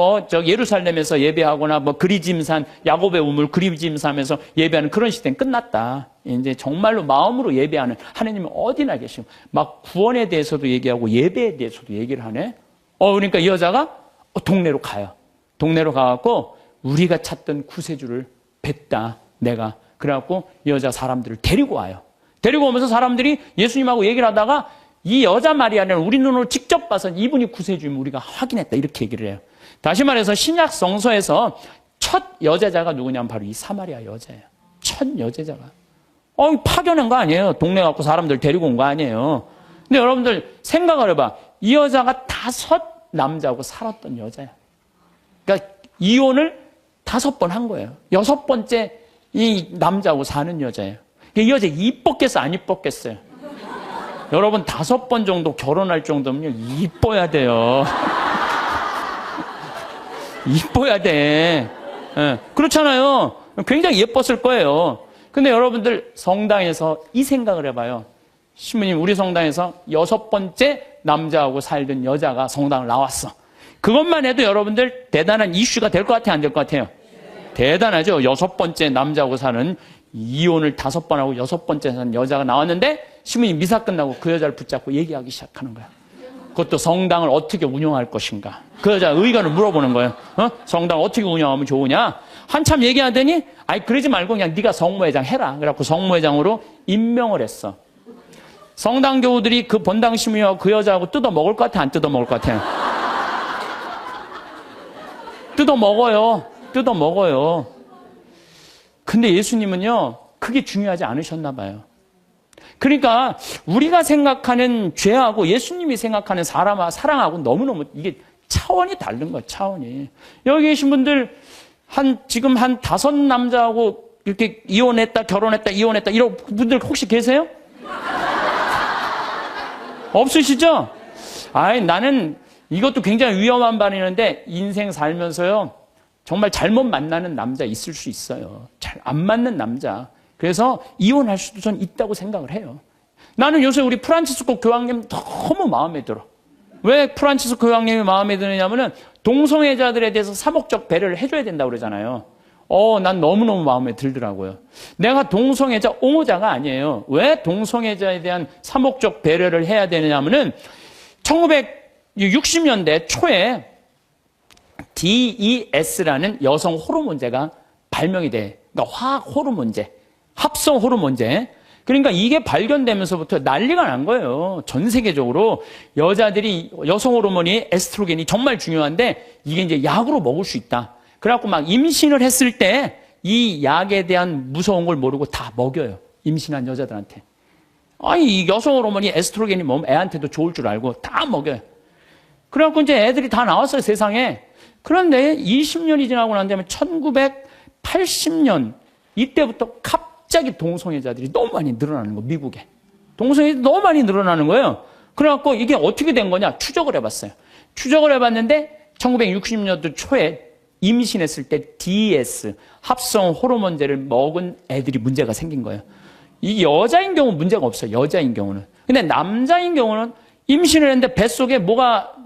Speaker 1: 예루살렘에서 예배하거나 그리짐산, 야곱의 우물 그리짐산에서 예배하는 그런 시대는 끝났다. 이제 정말로 마음으로 예배하는 하나님은 어디나 계시고, 막 구원에 대해서도 얘기하고 예배에 대해서도 얘기를 하네. 그러니까 이 여자가 동네로 가요. 동네로 가갖고 우리가 찾던 구세주를 뵀다, 내가. 그래갖고 이 여자 사람들을 데리고 와요. 데리고 오면서 사람들이 예수님하고 얘기를 하다가 이 여자 마리아는 우리 눈으로 직접 봐서 이분이 구세주임 우리가 확인했다. 이렇게 얘기를 해요. 다시 말해서 신약 성서에서 첫 여제자가 누구냐면 바로 이 사마리아 여자예요. 첫 여제자가. 파견한 거 아니에요. 동네 갖고 사람들 데리고 온 거 아니에요. 근데 여러분들 생각을 해봐. 이 여자가 5 남자하고 살았던 여자야. 그러니까 이혼을 5번 한 거예요. 6번째 이 남자하고 사는 여자예요. 이 여자 이뻤겠어, 안 이뻤겠어요? 여러분 5번 정도 결혼할 정도면요 이뻐야 돼요. 이뻐야 돼. 그렇잖아요. 굉장히 예뻤을 거예요. 근데 여러분들 성당에서 이 생각을 해봐요. 신부님, 우리 성당에서 6번째 남자하고 살던 여자가 성당을 나왔어. 그것만 해도 여러분들 대단한 이슈가 될 것 같아요, 안 될 것 같아요? 대단하죠. 6번째 남자하고 사는, 이혼을 5번 하고 6번째 사는 여자가 나왔는데 신부님 미사 끝나고 그 여자를 붙잡고 얘기하기 시작하는 거야. 그것도 성당을 어떻게 운영할 것인가. 그 여자 의견을 물어보는 거예요. 성당 어떻게 운영하면 좋으냐. 한참 얘기하더니 그러지 말고 그냥 네가 성모회장 해라. 그래갖고 성모회장으로 임명을 했어. 성당 교우들이 그 본당 신부님하고 그 여자하고 뜯어 먹을 것 같아, 안 뜯어 먹을 것 같아요? 뜯어 먹어요. 뜯어 먹어요. 근데 예수님은요, 그게 중요하지 않으셨나 봐요. 그러니까 우리가 생각하는 죄하고 예수님이 생각하는 사랑하고 너무너무 이게 차원이 다른 거예요, 차원이. 여기 계신 분들 지금 한 5 남자하고 이렇게 이혼했다, 결혼했다, 이혼했다 이런 분들 혹시 계세요? 없으시죠? 나는 이것도 굉장히 위험한 반이는데 인생 살면서요, 정말 잘못 만나는 남자 있을 수 있어요. 잘 안 맞는 남자. 그래서 이혼할 수도 전 있다고 생각을 해요. 나는 요새 우리 프란치스코 교황님 너무 마음에 들어. 왜 프란치스코 교황님이 마음에 드느냐면은 동성애자들에 대해서 사목적 배려를 해줘야 된다고 그러잖아요. 난 너무너무 마음에 들더라고요. 내가 동성애자 옹호자가 아니에요. 왜 동성애자에 대한 사목적 배려를 해야 되느냐면은 1960년대 초에 DES라는 여성 호르몬제가 발명이 돼. 그러니까 화학 호르몬제, 합성 호르몬제. 그러니까 이게 발견되면서부터 난리가 난 거예요. 전 세계적으로 여자들이 여성 호르몬이 에스트로겐이 정말 중요한데 이게 이제 약으로 먹을 수 있다. 그래갖고 막 임신을 했을 때 이 약에 대한 무서운 걸 모르고 다 먹여요. 임신한 여자들한테. 이 여성 호르몬이 에스트로겐이 먹으면 애한테도 좋을 줄 알고 다 먹여요. 그래갖고 이제 애들이 다 나왔어요, 세상에. 그런데 20년이 지나고 난 다음에 1980년 이때부터 갑자기 동성애자들이 너무 많이 늘어나는 거예요, 미국에. 동성애자들이 너무 많이 늘어나는 거예요. 그래갖고 이게 어떻게 된 거냐 추적을 해봤어요. 추적을 해봤는데 1960년도 초에 임신했을 때 DES, 합성 호르몬제를 먹은 애들이 문제가 생긴 거예요. 이 여자인 경우는 문제가 없어요, 여자인 경우는. 근데 남자인 경우는 임신을 했는데 뱃속에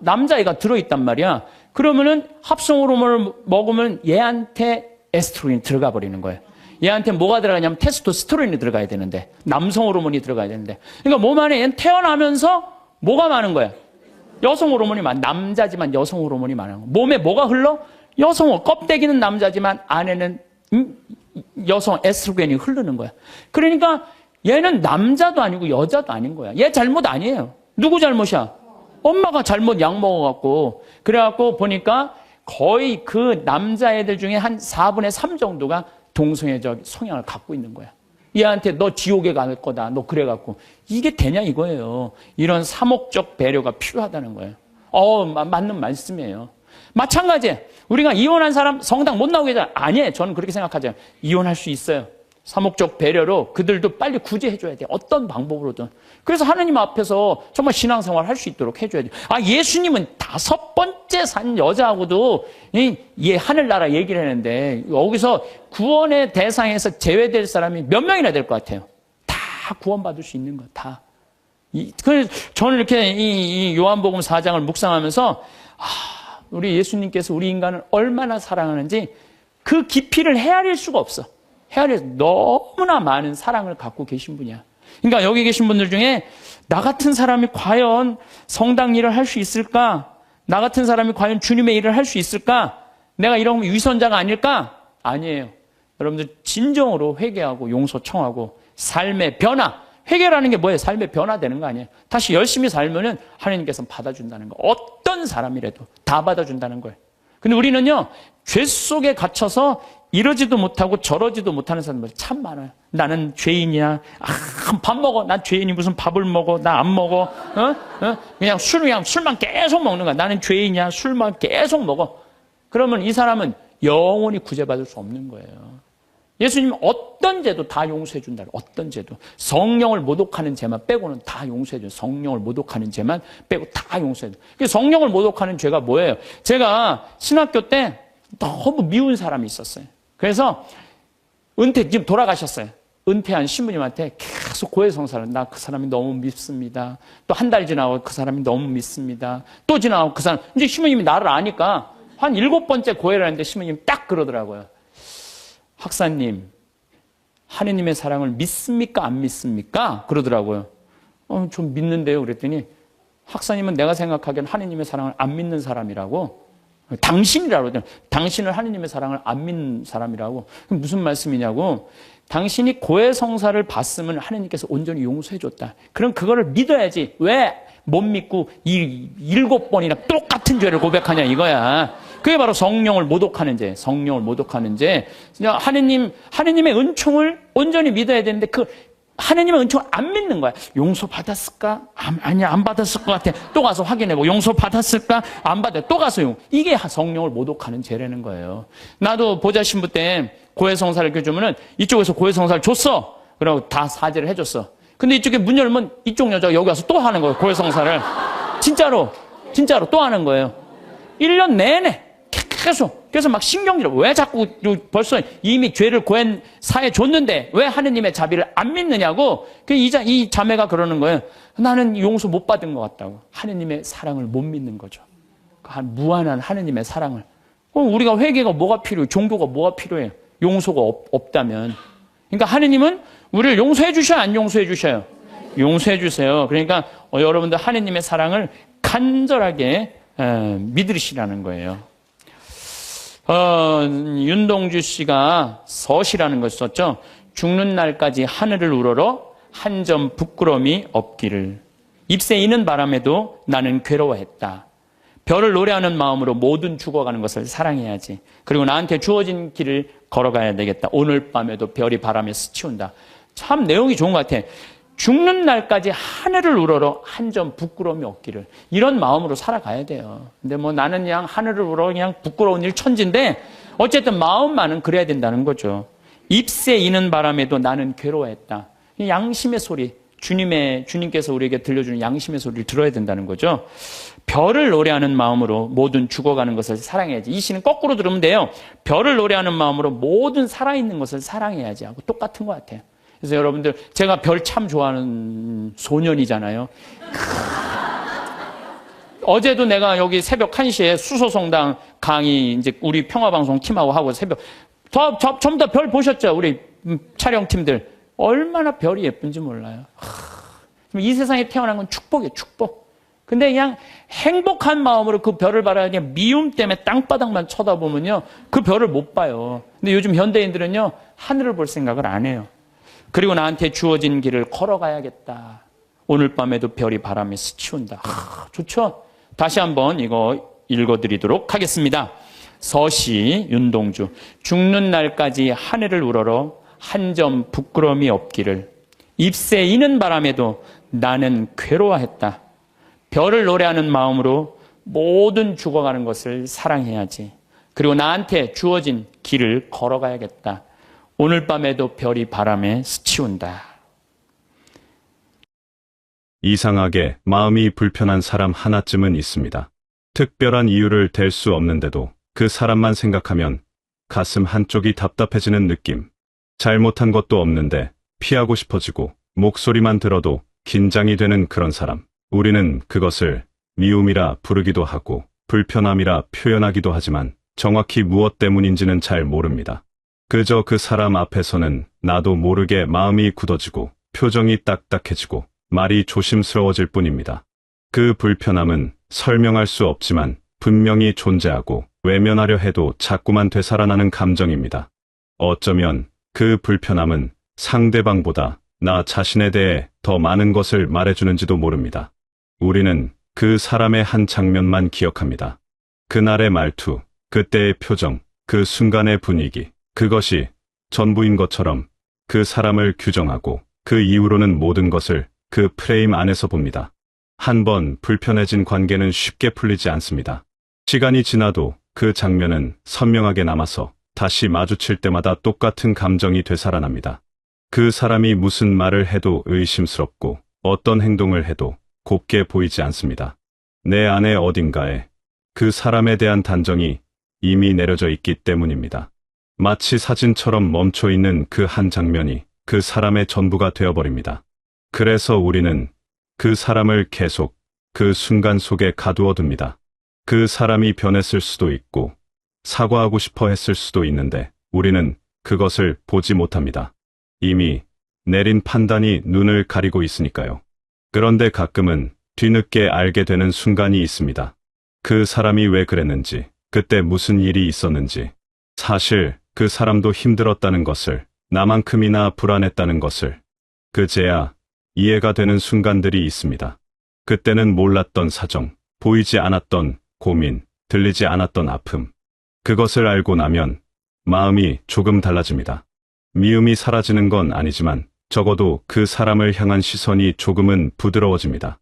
Speaker 1: 남자애가 들어있단 말이야. 그러면은 합성 호르몬을 먹으면 얘한테 에스트로겐이 들어가 버리는 거예요. 얘한테 뭐가 들어가냐면 테스토스테론이 들어가야 되는데, 남성 호르몬이 들어가야 되는데. 그러니까 몸 안에 얘는 태어나면서 뭐가 많은 거야? 여성 호르몬이 남자지만 여성 호르몬이 많은 거야. 몸에 뭐가 흘러? 여성 호르몬. 껍데기는 남자지만 안에는 여성 에스트로겐이 흐르는 거야. 그러니까 얘는 남자도 아니고 여자도 아닌 거야. 얘 잘못 아니에요. 누구 잘못이야? 엄마가 잘못 약 먹어갖고. 그래갖고 보니까 거의 그 남자애들 중에 한 4분의 3 정도가 동성애적 성향을 갖고 있는 거야. 얘한테 너 지옥에 갈 거다. 너 그래갖고. 이게 되냐 이거예요. 이런 사목적 배려가 필요하다는 거예요. 맞는 말씀이에요. 마찬가지예요. 우리가 이혼한 사람 성당 못 나오게 하잖아요. 아니에요. 저는 그렇게 생각하죠. 이혼할 수 있어요. 사목적 배려로 그들도 빨리 구제해줘야 돼요. 어떤 방법으로든. 그래서 하나님 앞에서 정말 신앙생활 할 수 있도록 해줘야 돼요. 예수님은 5번째 산 여자하고도 하늘나라 얘기를 했는데 여기서 구원의 대상에서 제외될 사람이 몇 명이나 될 것 같아요? 다 구원받을 수 있는 거 다. 그래서 저는 이렇게 이 요한복음 4장을 묵상하면서 우리 예수님께서 우리 인간을 얼마나 사랑하는지 그 깊이를 헤아릴 수가 없어. 너무나 많은 사랑을 갖고 계신 분이야. 그러니까 여기 계신 분들 중에 나 같은 사람이 과연 성당 일을 할 수 있을까? 나 같은 사람이 과연 주님의 일을 할 수 있을까? 내가 이런 위선자가 아닐까? 아니에요. 여러분들 진정으로 회개하고 용서 청하고 삶의 변화. 회개라는 게 뭐예요? 삶의 변화되는 거 아니에요. 다시 열심히 살면은 하나님께서 받아준다는 거. 어떤 사람이라도 다 받아준다는 거예요. 근데 우리는요, 죄 속에 갇혀서 이러지도 못하고 저러지도 못하는 사람들이 참 많아요. 나는 죄인이야. 밥 먹어. 난 죄인이 무슨 밥을 먹어. 나 안 먹어. 그냥 술만 계속 먹는 거야. 나는 죄인이야. 술만 계속 먹어. 그러면 이 사람은 영원히 구제받을 수 없는 거예요. 예수님은 어떤 죄도 다 용서해 준다. 어떤 죄도. 성령을 모독하는 죄만 빼고는 다 용서해 줘요. 성령을 모독하는 죄만 빼고 다 용서해 줘요. 성령을 모독하는 죄가 뭐예요? 제가 신학교 때 너무 미운 사람이 있었어요. 그래서 지금 돌아가셨어요. 은퇴한 신부님한테 계속 고해성사를. 나 그 사람이 너무 밉습니다. 또 한 달 지나고 그 사람이 너무 밉습니다. 또 지나고 그 사람. 이제 신부님이 나를 아니까 한 7번째 고해를 하는데 신부님이 딱 그러더라고요. 학사님, 하느님의 사랑을 믿습니까? 안 믿습니까? 그러더라고요. 좀 믿는데요. 그랬더니 학사님은 내가 생각하기엔 하느님의 사랑을 안 믿는 사람이라고. 당신이라고 그러잖아요. 당신은 하느님의 사랑을 안 믿는 사람이라고. 무슨 말씀이냐고. 당신이 고해성사를 봤으면 하느님께서 온전히 용서해 줬다. 그럼 그거를 믿어야지. 왜 못 믿고 7번이나 똑같은 죄를 고백하냐 이거야. 그게 바로 성령을 모독하는 죄. 성령을 모독하는 죄. 하느님의 은총을 온전히 믿어야 되는데 그 하느님의 은총을 안 믿는 거야. 용서 받았을까? 아니야, 안 받았을 것 같아. 또 가서 확인해보고 용서 받았을까? 안 받아. 또 가서 이게 성령을 모독하는 죄라는 거예요. 나도 보좌 신부 때 고해성사를 이렇게 주면은 이쪽에서 고해성사를 줬어. 그러고 다 사죄를 해줬어. 근데 이쪽에 문 열면 이쪽 여자가 여기 와서 또 하는 거예요. 고해성사를. 진짜로 또 하는 거예요. 1년 내내 계속. 그래서 막 신경질. 왜 자꾸 벌써 이미 죄를 사해 줬는데 왜 하느님의 자비를 안 믿느냐고. 이 자매가 그러는 거예요. 나는 용서 못 받은 것 같다고. 하느님의 사랑을 못 믿는 거죠. 무한한 하느님의 사랑을. 우리가 회개가 뭐가 필요해요? 종교가 뭐가 필요해요? 용서가 없다면. 그러니까 하느님은 우리를 용서해 주셔요? 안 용서해 주셔요? 용서해 주세요. 그러니까 여러분들 하느님의 사랑을 간절하게 믿으시라는 거예요. 윤동주 씨가 서시라는 걸 썼죠. 죽는 날까지 하늘을 우러러 한 점 부끄러움이 없기를. 잎새 이는 바람에도 나는 괴로워했다. 별을 노래하는 마음으로 모든 죽어가는 것을 사랑해야지. 그리고 나한테 주어진 길을 걸어가야 되겠다. 오늘 밤에도 별이 바람에 스치운다. 참 내용이 좋은 것 같아. 죽는 날까지 하늘을 우러러 한 점 부끄러움이 없기를. 이런 마음으로 살아가야 돼요. 근데 나는 그냥 하늘을 우러러 그냥 부끄러운 일 천지인데 어쨌든 마음만은 그래야 된다는 거죠. 잎새 이는 바람에도 나는 괴로워했다. 양심의 소리. 주님께서 우리에게 들려주는 양심의 소리를 들어야 된다는 거죠. 별을 노래하는 마음으로 모든 죽어가는 것을 사랑해야지. 이 시는 거꾸로 들으면 돼요. 별을 노래하는 마음으로 모든 살아있는 것을 사랑해야지 하고 똑같은 것 같아요. 그래서 여러분들, 제가 별 참 좋아하는 소년이잖아요. 어제도 내가 여기 새벽 1시에 수소성당 강의 이제 우리 평화방송 팀하고 하고 새벽 전부 다 별 보셨죠? 우리 촬영팀들 얼마나 별이 예쁜지 몰라요. 이 세상에 태어난 건 축복이에요, 축복. 근데 그냥 행복한 마음으로 그 별을 바라야 그냥 미움 때문에 땅바닥만 쳐다보면요, 그 별을 못 봐요. 근데 요즘 현대인들은요, 하늘을 볼 생각을 안 해요. 그리고 나한테 주어진 길을 걸어가야겠다. 오늘 밤에도 별이 바람에 스치운다. 좋죠? 다시 한번 이거 읽어드리도록 하겠습니다. 서시 윤동주. 죽는 날까지 하늘을 우러러 한 점 부끄러움이 없기를. 잎새 이는 바람에도 나는 괴로워했다. 별을 노래하는 마음으로 모든 죽어가는 것을 사랑해야지. 그리고 나한테 주어진 길을 걸어가야겠다. 오늘 밤에도 별이 바람에 스치운다.
Speaker 2: 이상하게 마음이 불편한 사람 하나쯤은 있습니다. 특별한 이유를 댈 수 없는데도 그 사람만 생각하면 가슴 한쪽이 답답해지는 느낌. 잘못한 것도 없는데 피하고 싶어지고 목소리만 들어도 긴장이 되는 그런 사람. 우리는 그것을 미움이라 부르기도 하고 불편함이라 표현하기도 하지만 정확히 무엇 때문인지는 잘 모릅니다. 그저 그 사람 앞에서는 나도 모르게 마음이 굳어지고 표정이 딱딱해지고 말이 조심스러워질 뿐입니다. 그 불편함은 설명할 수 없지만 분명히 존재하고 외면하려 해도 자꾸만 되살아나는 감정입니다. 어쩌면 그 불편함은 상대방보다 나 자신에 대해 더 많은 것을 말해주는지도 모릅니다. 우리는 그 사람의 한 장면만 기억합니다. 그날의 말투, 그때의 표정, 그 순간의 분위기, 그것이 전부인 것처럼 그 사람을 규정하고 그 이후로는 모든 것을 그 프레임 안에서 봅니다. 한번 불편해진 관계는 쉽게 풀리지 않습니다. 시간이 지나도 그 장면은 선명하게 남아서 다시 마주칠 때마다 똑같은 감정이 되살아납니다. 그 사람이 무슨 말을 해도 의심스럽고 어떤 행동을 해도 곱게 보이지 않습니다. 내 안의 어딘가에 그 사람에 대한 단정이 이미 내려져 있기 때문입니다. 마치 사진처럼 멈춰있는 그 한 장면이 그 사람의 전부가 되어버립니다. 그래서 우리는 그 사람을 계속 그 순간 속에 가두어 둡니다. 그 사람이 변했을 수도 있고 사과하고 싶어 했을 수도 있는데 우리는 그것을 보지 못합니다. 이미 내린 판단이 눈을 가리고 있으니까요. 그런데 가끔은 뒤늦게 알게 되는 순간이 있습니다. 그 사람이 왜 그랬는지, 그때 무슨 일이 있었는지, 사실 그 사람도 힘들었다는 것을, 나만큼이나 불안했다는 것을, 그제야 이해가 되는 순간들이 있습니다. 그때는 몰랐던 사정, 보이지 않았던 고민, 들리지 않았던 아픔. 그것을 알고 나면 마음이 조금 달라집니다. 미움이 사라지는 건 아니지만 적어도 그 사람을 향한 시선이 조금은 부드러워집니다.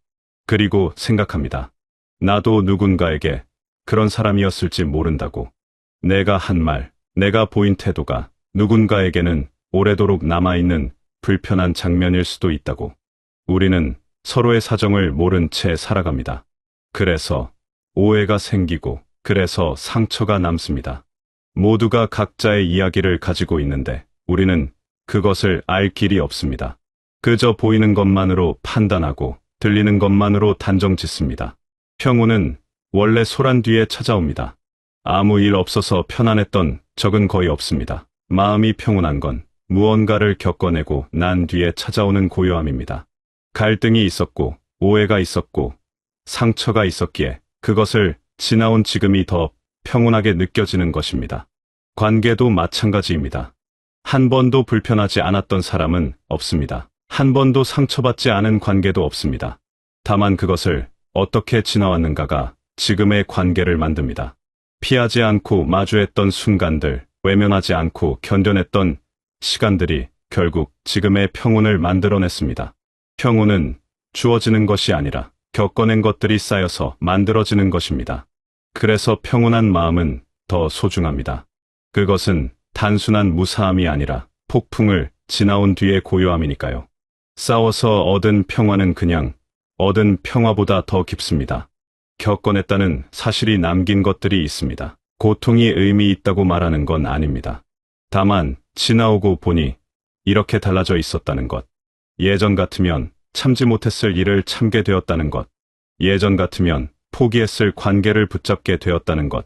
Speaker 2: 그리고 생각합니다. 나도 누군가에게 그런 사람이었을지 모른다고. 내가 한 말, 내가 보인 태도가 누군가에게는 오래도록 남아있는 불편한 장면일 수도 있다고. 우리는 서로의 사정을 모른 채 살아갑니다. 그래서 오해가 생기고 그래서 상처가 남습니다. 모두가 각자의 이야기를 가지고 있는데 우리는 그것을 알 길이 없습니다. 그저 보이는 것만으로 판단하고 들리는 것만으로 단정 짓습니다. 평온은 원래 소란 뒤에 찾아옵니다. 아무 일 없어서 편안했던 적은 거의 없습니다. 마음이 평온한 건 무언가를 겪어내고 난 뒤에 찾아오는 고요함입니다. 갈등이 있었고 오해가 있었고 상처가 있었기에 그것을 지나온 지금이 더 평온하게 느껴지는 것입니다. 관계도 마찬가지입니다. 한 번도 불편하지 않았던 사람은 없습니다. 한 번도 상처받지 않은 관계도 없습니다. 다만 그것을 어떻게 지나왔는가가 지금의 관계를 만듭니다. 피하지 않고 마주했던 순간들, 외면하지 않고 견뎌냈던 시간들이 결국 지금의 평온을 만들어냈습니다. 평온은 주어지는 것이 아니라 겪어낸 것들이 쌓여서 만들어지는 것입니다. 그래서 평온한 마음은 더 소중합니다. 그것은 단순한 무사함이 아니라 폭풍을 지나온 뒤의 고요함이니까요. 싸워서 얻은 평화는 그냥 얻은 평화보다 더 깊습니다. 겪어냈다는 사실이 남긴 것들이 있습니다. 고통이 의미 있다고 말하는 건 아닙니다. 다만 지나오고 보니 이렇게 달라져 있었다는 것. 예전 같으면 참지 못했을 일을 참게 되었다는 것. 예전 같으면 포기했을 관계를 붙잡게 되었다는 것.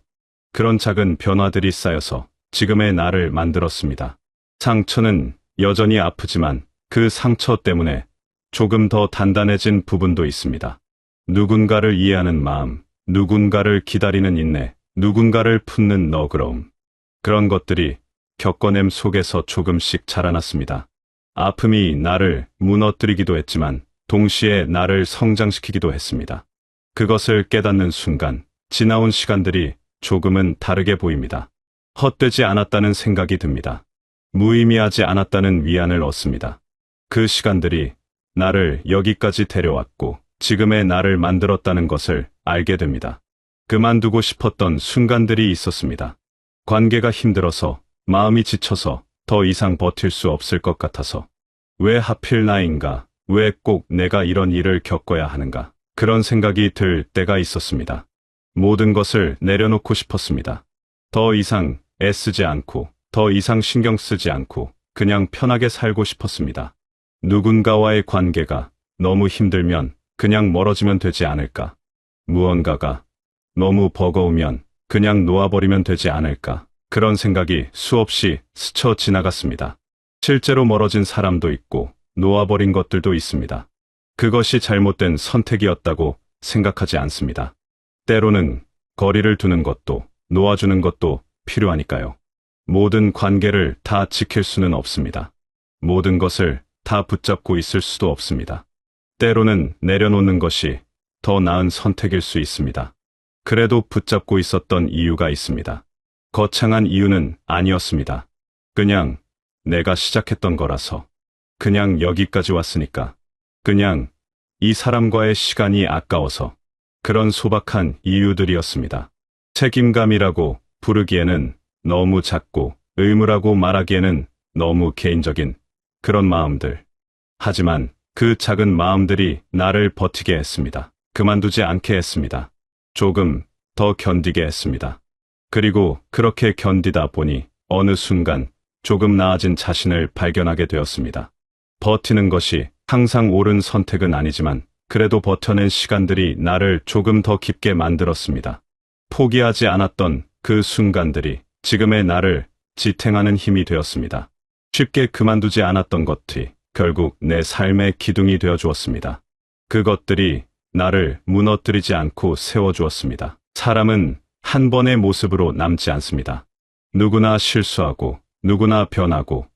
Speaker 2: 그런 작은 변화들이 쌓여서 지금의 나를 만들었습니다. 상처는 여전히 아프지만 그 상처 때문에 조금 더 단단해진 부분도 있습니다. 누군가를 이해하는 마음, 누군가를 기다리는 인내, 누군가를 품는 너그러움. 그런 것들이 겪어냄 속에서 조금씩 자라났습니다. 아픔이 나를 무너뜨리기도 했지만 동시에 나를 성장시키기도 했습니다. 그것을 깨닫는 순간 지나온 시간들이 조금은 다르게 보입니다. 헛되지 않았다는 생각이 듭니다. 무의미하지 않았다는 위안을 얻습니다. 그 시간들이 나를 여기까지 데려왔고 지금의 나를 만들었다는 것을 알게 됩니다. 그만두고 싶었던 순간들이 있었습니다. 관계가 힘들어서, 마음이 지쳐서, 더 이상 버틸 수 없을 것 같아서. 왜 하필 나인가? 왜 꼭 내가 이런 일을 겪어야 하는가? 그런 생각이 들 때가 있었습니다. 모든 것을 내려놓고 싶었습니다. 더 이상 애쓰지 않고, 더 이상 신경 쓰지 않고, 그냥 편하게 살고 싶었습니다. 누군가와의 관계가 너무 힘들면 그냥 멀어지면 되지 않을까? 무언가가 너무 버거우면 그냥 놓아버리면 되지 않을까? 그런 생각이 수없이 스쳐 지나갔습니다. 실제로 멀어진 사람도 있고 놓아버린 것들도 있습니다. 그것이 잘못된 선택이었다고 생각하지 않습니다. 때로는 거리를 두는 것도 놓아주는 것도 필요하니까요. 모든 관계를 다 지킬 수는 없습니다. 모든 것을 다 붙잡고 있을 수도 없습니다. 때로는 내려놓는 것이 더 나은 선택일 수 있습니다. 그래도 붙잡고 있었던 이유가 있습니다. 거창한 이유는 아니었습니다. 그냥 내가 시작했던 거라서. 그냥 여기까지 왔으니까. 그냥 이 사람과의 시간이 아까워서. 그런 소박한 이유들이었습니다. 책임감이라고 부르기에는 너무 작고 의무라고 말하기에는 너무 개인적인 그런 마음들. 하지만 그 작은 마음들이 나를 버티게 했습니다. 그만두지 않게 했습니다. 조금 더 견디게 했습니다. 그리고 그렇게 견디다 보니 어느 순간 조금 나아진 자신을 발견하게 되었습니다. 버티는 것이 항상 옳은 선택은 아니지만 그래도 버텨낸 시간들이 나를 조금 더 깊게 만들었습니다. 포기하지 않았던 그 순간들이 지금의 나를 지탱하는 힘이 되었습니다. 쉽게 그만두지 않았던 것들이 결국 내 삶의 기둥이 되어 주었습니다. 그것들이 나를 무너뜨리지 않고 세워주었습니다. 사람은 한 번의 모습으로 남지 않습니다. 누구나 실수하고, 누구나 변하고,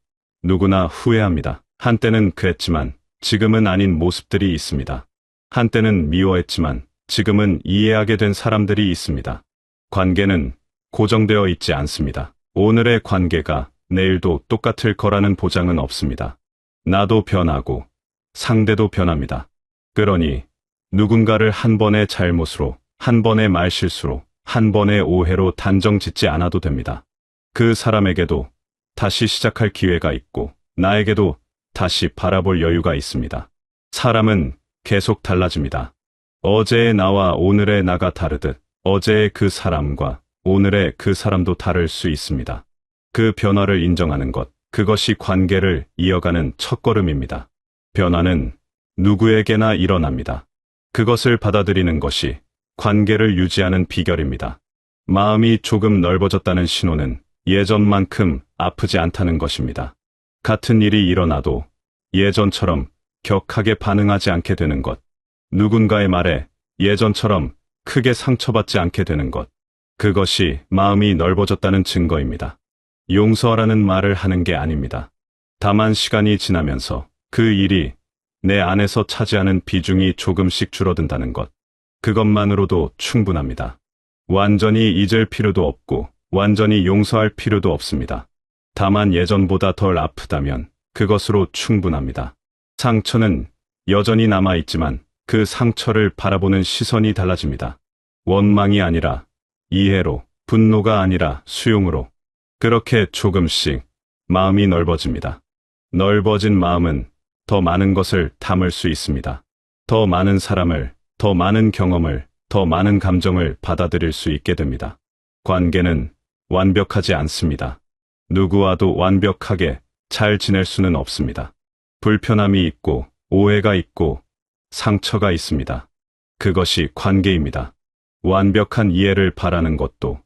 Speaker 2: 누구나 후회합니다. 한때는 그랬지만 지금은 아닌 모습들이 있습니다. 한때는 미워했지만 지금은 이해하게 된 사람들이 있습니다. 관계는 고정되어 있지 않습니다. 오늘의 관계가 내일도 똑같을 거라는 보장은 없습니다. 나도 변하고 상대도 변합니다. 그러니 누군가를 한 번의 잘못으로, 한 번의 말실수로, 한 번의 오해로 단정 짓지 않아도 됩니다. 그 사람에게도 다시 시작할 기회가 있고 나에게도 다시 바라볼 여유가 있습니다. 사람은 계속 달라집니다. 어제의 나와 오늘의 나가 다르듯 어제의 그 사람과 오늘의 그 사람도 다를 수 있습니다. 그 변화를 인정하는 것, 그것이 관계를 이어가는 첫걸음입니다. 변화는 누구에게나 일어납니다. 그것을 받아들이는 것이 관계를 유지하는 비결입니다. 마음이 조금 넓어졌다는 신호는 예전만큼 아프지 않다는 것입니다. 같은 일이 일어나도 예전처럼 격하게 반응하지 않게 되는 것, 누군가의 말에 예전처럼 크게 상처받지 않게 되는 것, 그것이 마음이 넓어졌다는 증거입니다. 용서하라는 말을 하는 게 아닙니다. 다만 시간이 지나면서 그 일이 내 안에서 차지하는 비중이 조금씩 줄어든다는 것, 그것만으로도 충분합니다. 완전히 잊을 필요도 없고 완전히 용서할 필요도 없습니다. 다만 예전보다 덜 아프다면 그것으로 충분합니다. 상처는 여전히 남아있지만 그 상처를 바라보는 시선이 달라집니다. 원망이 아니라 이해로, 분노가 아니라 수용으로. 그렇게 조금씩 마음이 넓어집니다. 넓어진 마음은 더 많은 것을 담을 수 있습니다. 더 많은 사람을, 더 많은 경험을, 더 많은 감정을 받아들일 수 있게 됩니다. 관계는 완벽하지 않습니다. 누구와도 완벽하게 잘 지낼 수는 없습니다. 불편함이 있고, 오해가 있고, 상처가 있습니다. 그것이 관계입니다. 완벽한 이해를 바라는 것도,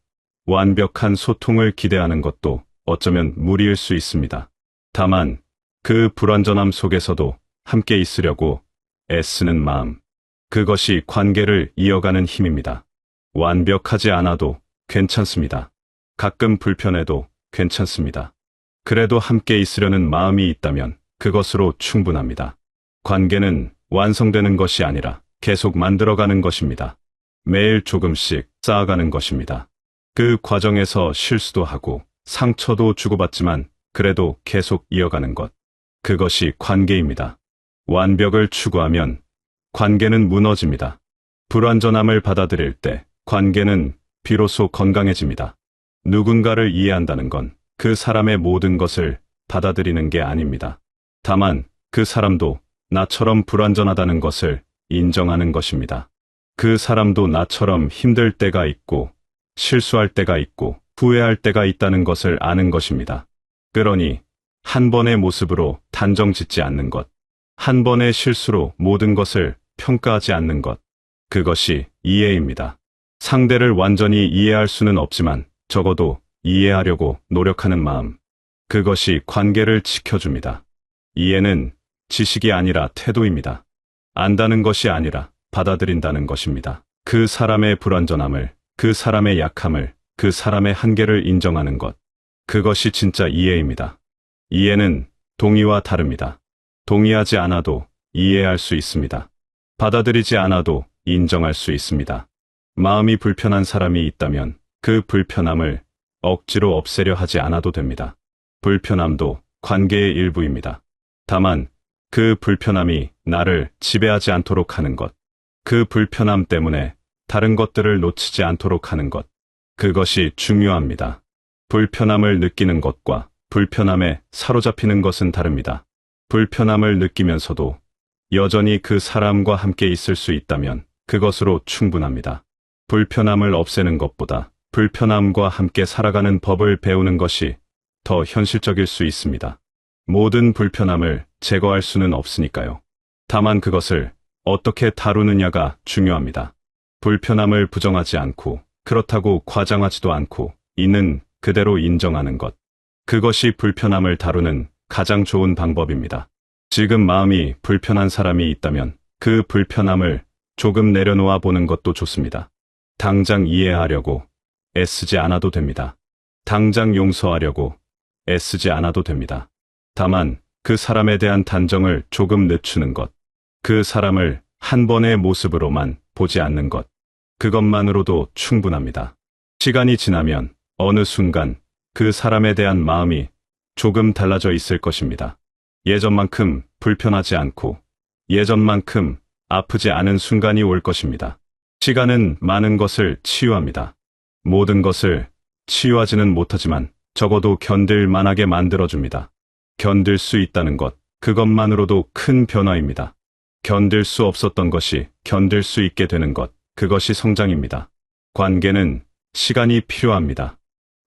Speaker 2: 완벽한 소통을 기대하는 것도 어쩌면 무리일 수 있습니다. 다만, 그 불완전함 속에서도 함께 있으려고 애쓰는 마음. 그것이 관계를 이어가는 힘입니다. 완벽하지 않아도 괜찮습니다. 가끔 불편해도 괜찮습니다. 그래도 함께 있으려는 마음이 있다면 그것으로 충분합니다. 관계는 완성되는 것이 아니라 계속 만들어가는 것입니다. 매일 조금씩 쌓아가는 것입니다. 그 과정에서 실수도 하고 상처도 주고받지만 그래도 계속 이어가는 것. 그것이 관계입니다. 완벽을 추구하면 관계는 무너집니다. 불완전함을 받아들일 때 관계는 비로소 건강해집니다. 누군가를 이해한다는 건 그 사람의 모든 것을 받아들이는 게 아닙니다. 다만 그 사람도 나처럼 불완전하다는 것을 인정하는 것입니다. 그 사람도 나처럼 힘들 때가 있고 실수할 때가 있고 후회할 때가 있다는 것을 아는 것입니다. 그러니 한 번의 모습으로 단정 짓지 않는 것, 한 번의 실수로 모든 것을 평가하지 않는 것, 그것이 이해입니다. 상대를 완전히 이해할 수는 없지만 적어도 이해하려고 노력하는 마음, 그것이 관계를 지켜줍니다. 이해는 지식이 아니라 태도입니다. 안다는 것이 아니라 받아들인다는 것입니다. 그 사람의 불완전함을, 그 사람의 약함을, 그 사람의 한계를 인정하는 것, 그것이 진짜 이해입니다. 이해는 동의와 다릅니다. 동의하지 않아도 이해할 수 있습니다. 받아들이지 않아도 인정할 수 있습니다. 마음이 불편한 사람이 있다면 그 불편함을 억지로 없애려 하지 않아도 됩니다. 불편함도 관계의 일부입니다. 다만 그 불편함이 나를 지배하지 않도록 하는 것, 그 불편함 때문에 다른 것들을 놓치지 않도록 하는 것, 그것이 중요합니다. 불편함을 느끼는 것과 불편함에 사로잡히는 것은 다릅니다. 불편함을 느끼면서도 여전히 그 사람과 함께 있을 수 있다면 그것으로 충분합니다. 불편함을 없애는 것보다 불편함과 함께 살아가는 법을 배우는 것이 더 현실적일 수 있습니다. 모든 불편함을 제거할 수는 없으니까요. 다만 그것을 어떻게 다루느냐가 중요합니다. 불편함을 부정하지 않고 그렇다고 과장하지도 않고 있는 그대로 인정하는 것. 그것이 불편함을 다루는 가장 좋은 방법입니다. 지금 마음이 불편한 사람이 있다면 그 불편함을 조금 내려놓아 보는 것도 좋습니다. 당장 이해하려고 애쓰지 않아도 됩니다. 당장 용서하려고 애쓰지 않아도 됩니다. 다만 그 사람에 대한 단정을 조금 늦추는 것, 그 사람을 한 번의 모습으로만 보지 않는 것, 그것만으로도 충분합니다. 시간이 지나면 어느 순간 그 사람에 대한 마음이 조금 달라져 있을 것입니다. 예전만큼 불편하지 않고 예전만큼 아프지 않은 순간이 올 것입니다. 시간은 많은 것을 치유합니다. 모든 것을 치유하지는 못하지만 적어도 견딜 만하게 만들어줍니다. 견딜 수 있다는 것, 그것만으로도 큰 변화입니다. 견딜 수 없었던 것이 견딜 수 있게 되는 것, 그것이 성장입니다. 관계는 시간이 필요합니다.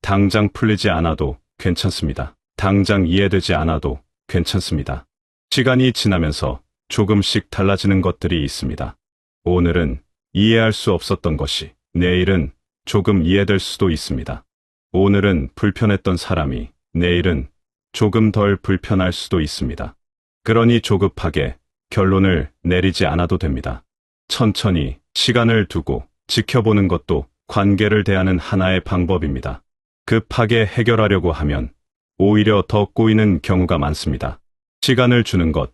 Speaker 2: 당장 풀리지 않아도 괜찮습니다. 당장 이해되지 않아도 괜찮습니다. 시간이 지나면서 조금씩 달라지는 것들이 있습니다. 오늘은 이해할 수 없었던 것이 내일은 조금 이해될 수도 있습니다. 오늘은 불편했던 사람이 내일은 조금 덜 불편할 수도 있습니다. 그러니 조급하게 결론을 내리지 않아도 됩니다. 천천히 시간을 두고 지켜보는 것도 관계를 대하는 하나의 방법입니다. 급하게 해결하려고 하면 오히려 더 꼬이는 경우가 많습니다. 시간을 주는 것,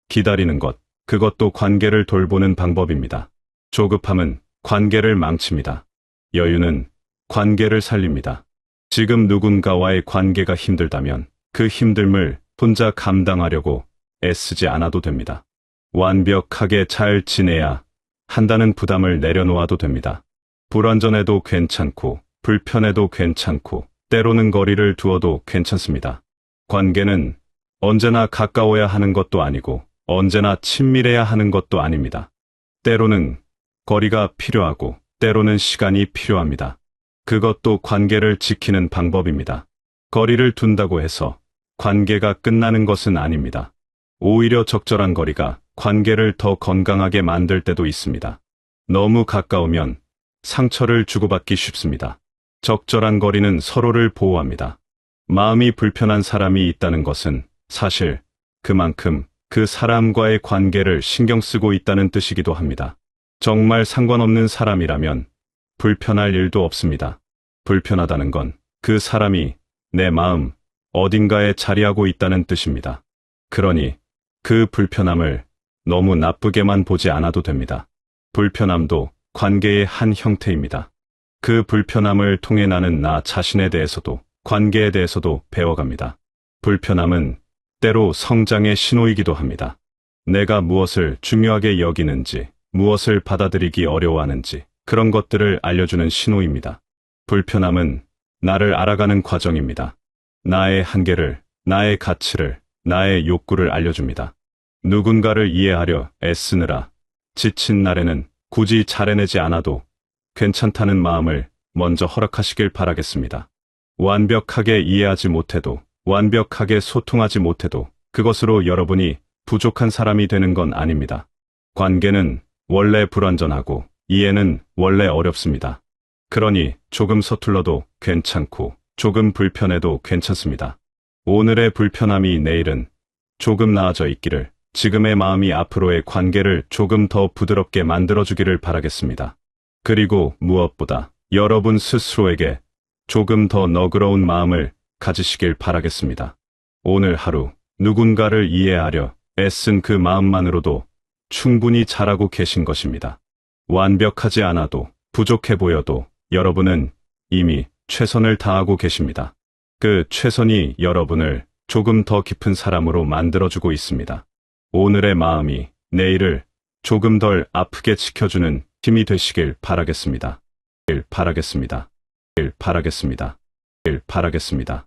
Speaker 2: 기다리는 것, 그것도 관계를 돌보는 방법입니다. 조급함은 관계를 망칩니다. 여유는 관계를 살립니다. 지금 누군가와의 관계가 힘들다면 그 힘듦을 혼자 감당하려고 애쓰지 않아도 됩니다. 완벽하게 잘 지내야 한다는 부담을 내려놓아도 됩니다. 불완전해도 괜찮고 불편해도 괜찮고 때로는 거리를 두어도 괜찮습니다. 관계는 언제나 가까워야 하는 것도 아니고 언제나 친밀해야 하는 것도 아닙니다. 때로는 거리가 필요하고 때로는 시간이 필요합니다. 그것도 관계를 지키는 방법입니다. 거리를 둔다고 해서 관계가 끝나는 것은 아닙니다. 오히려 적절한 거리가 관계를 더 건강하게 만들 때도 있습니다. 너무 가까우면 상처를 주고받기 쉽습니다. 적절한 거리는 서로를 보호합니다. 마음이 불편한 사람이 있다는 것은 사실 그만큼 그 사람과의 관계를 신경 쓰고 있다는 뜻이기도 합니다. 정말 상관없는 사람이라면 불편할 일도 없습니다. 불편하다는 건 그 사람이 내 마음 어딘가에 자리하고 있다는 뜻입니다. 그러니 그 불편함을 너무 나쁘게만 보지 않아도 됩니다. 불편함도 관계의 한 형태입니다. 그 불편함을 통해 나는 나 자신에 대해서도 관계에 대해서도 배워갑니다. 불편함은 때로 성장의 신호이기도 합니다. 내가 무엇을 중요하게 여기는지, 무엇을 받아들이기 어려워하는지 그런 것들을 알려주는 신호입니다. 불편함은 나를 알아가는 과정입니다. 나의 한계를, 나의 가치를, 나의 욕구를 알려줍니다. 누군가를 이해하려 애쓰느라 지친 날에는 굳이 잘해내지 않아도 괜찮다는 마음을 먼저 허락하시길 바라겠습니다. 완벽하게 이해하지 못해도, 완벽하게 소통하지 못해도 그것으로 여러분이 부족한 사람이 되는 건 아닙니다. 관계는 원래 불완전하고 이해는 원래 어렵습니다. 그러니 조금 서툴러도 괜찮고 조금 불편해도 괜찮습니다. 오늘의 불편함이 내일은 조금 나아져 있기를, 지금의 마음이 앞으로의 관계를 조금 더 부드럽게 만들어주기를 바라겠습니다. 그리고 무엇보다 여러분 스스로에게 조금 더 너그러운 마음을 가지시길 바라겠습니다. 오늘 하루 누군가를 이해하려 애쓴 그 마음만으로도 충분히 잘하고 계신 것입니다. 완벽하지 않아도, 부족해 보여도 여러분은 이미 최선을 다하고 계십니다. 그 최선이 여러분을 조금 더 깊은 사람으로 만들어주고 있습니다. 오늘의 마음이 내일을 조금 덜 아프게 지켜주는 힘이 되시길 바라겠습니다. 바라겠습니다. 바라겠습니다. 바라겠습니다. 바라겠습니다.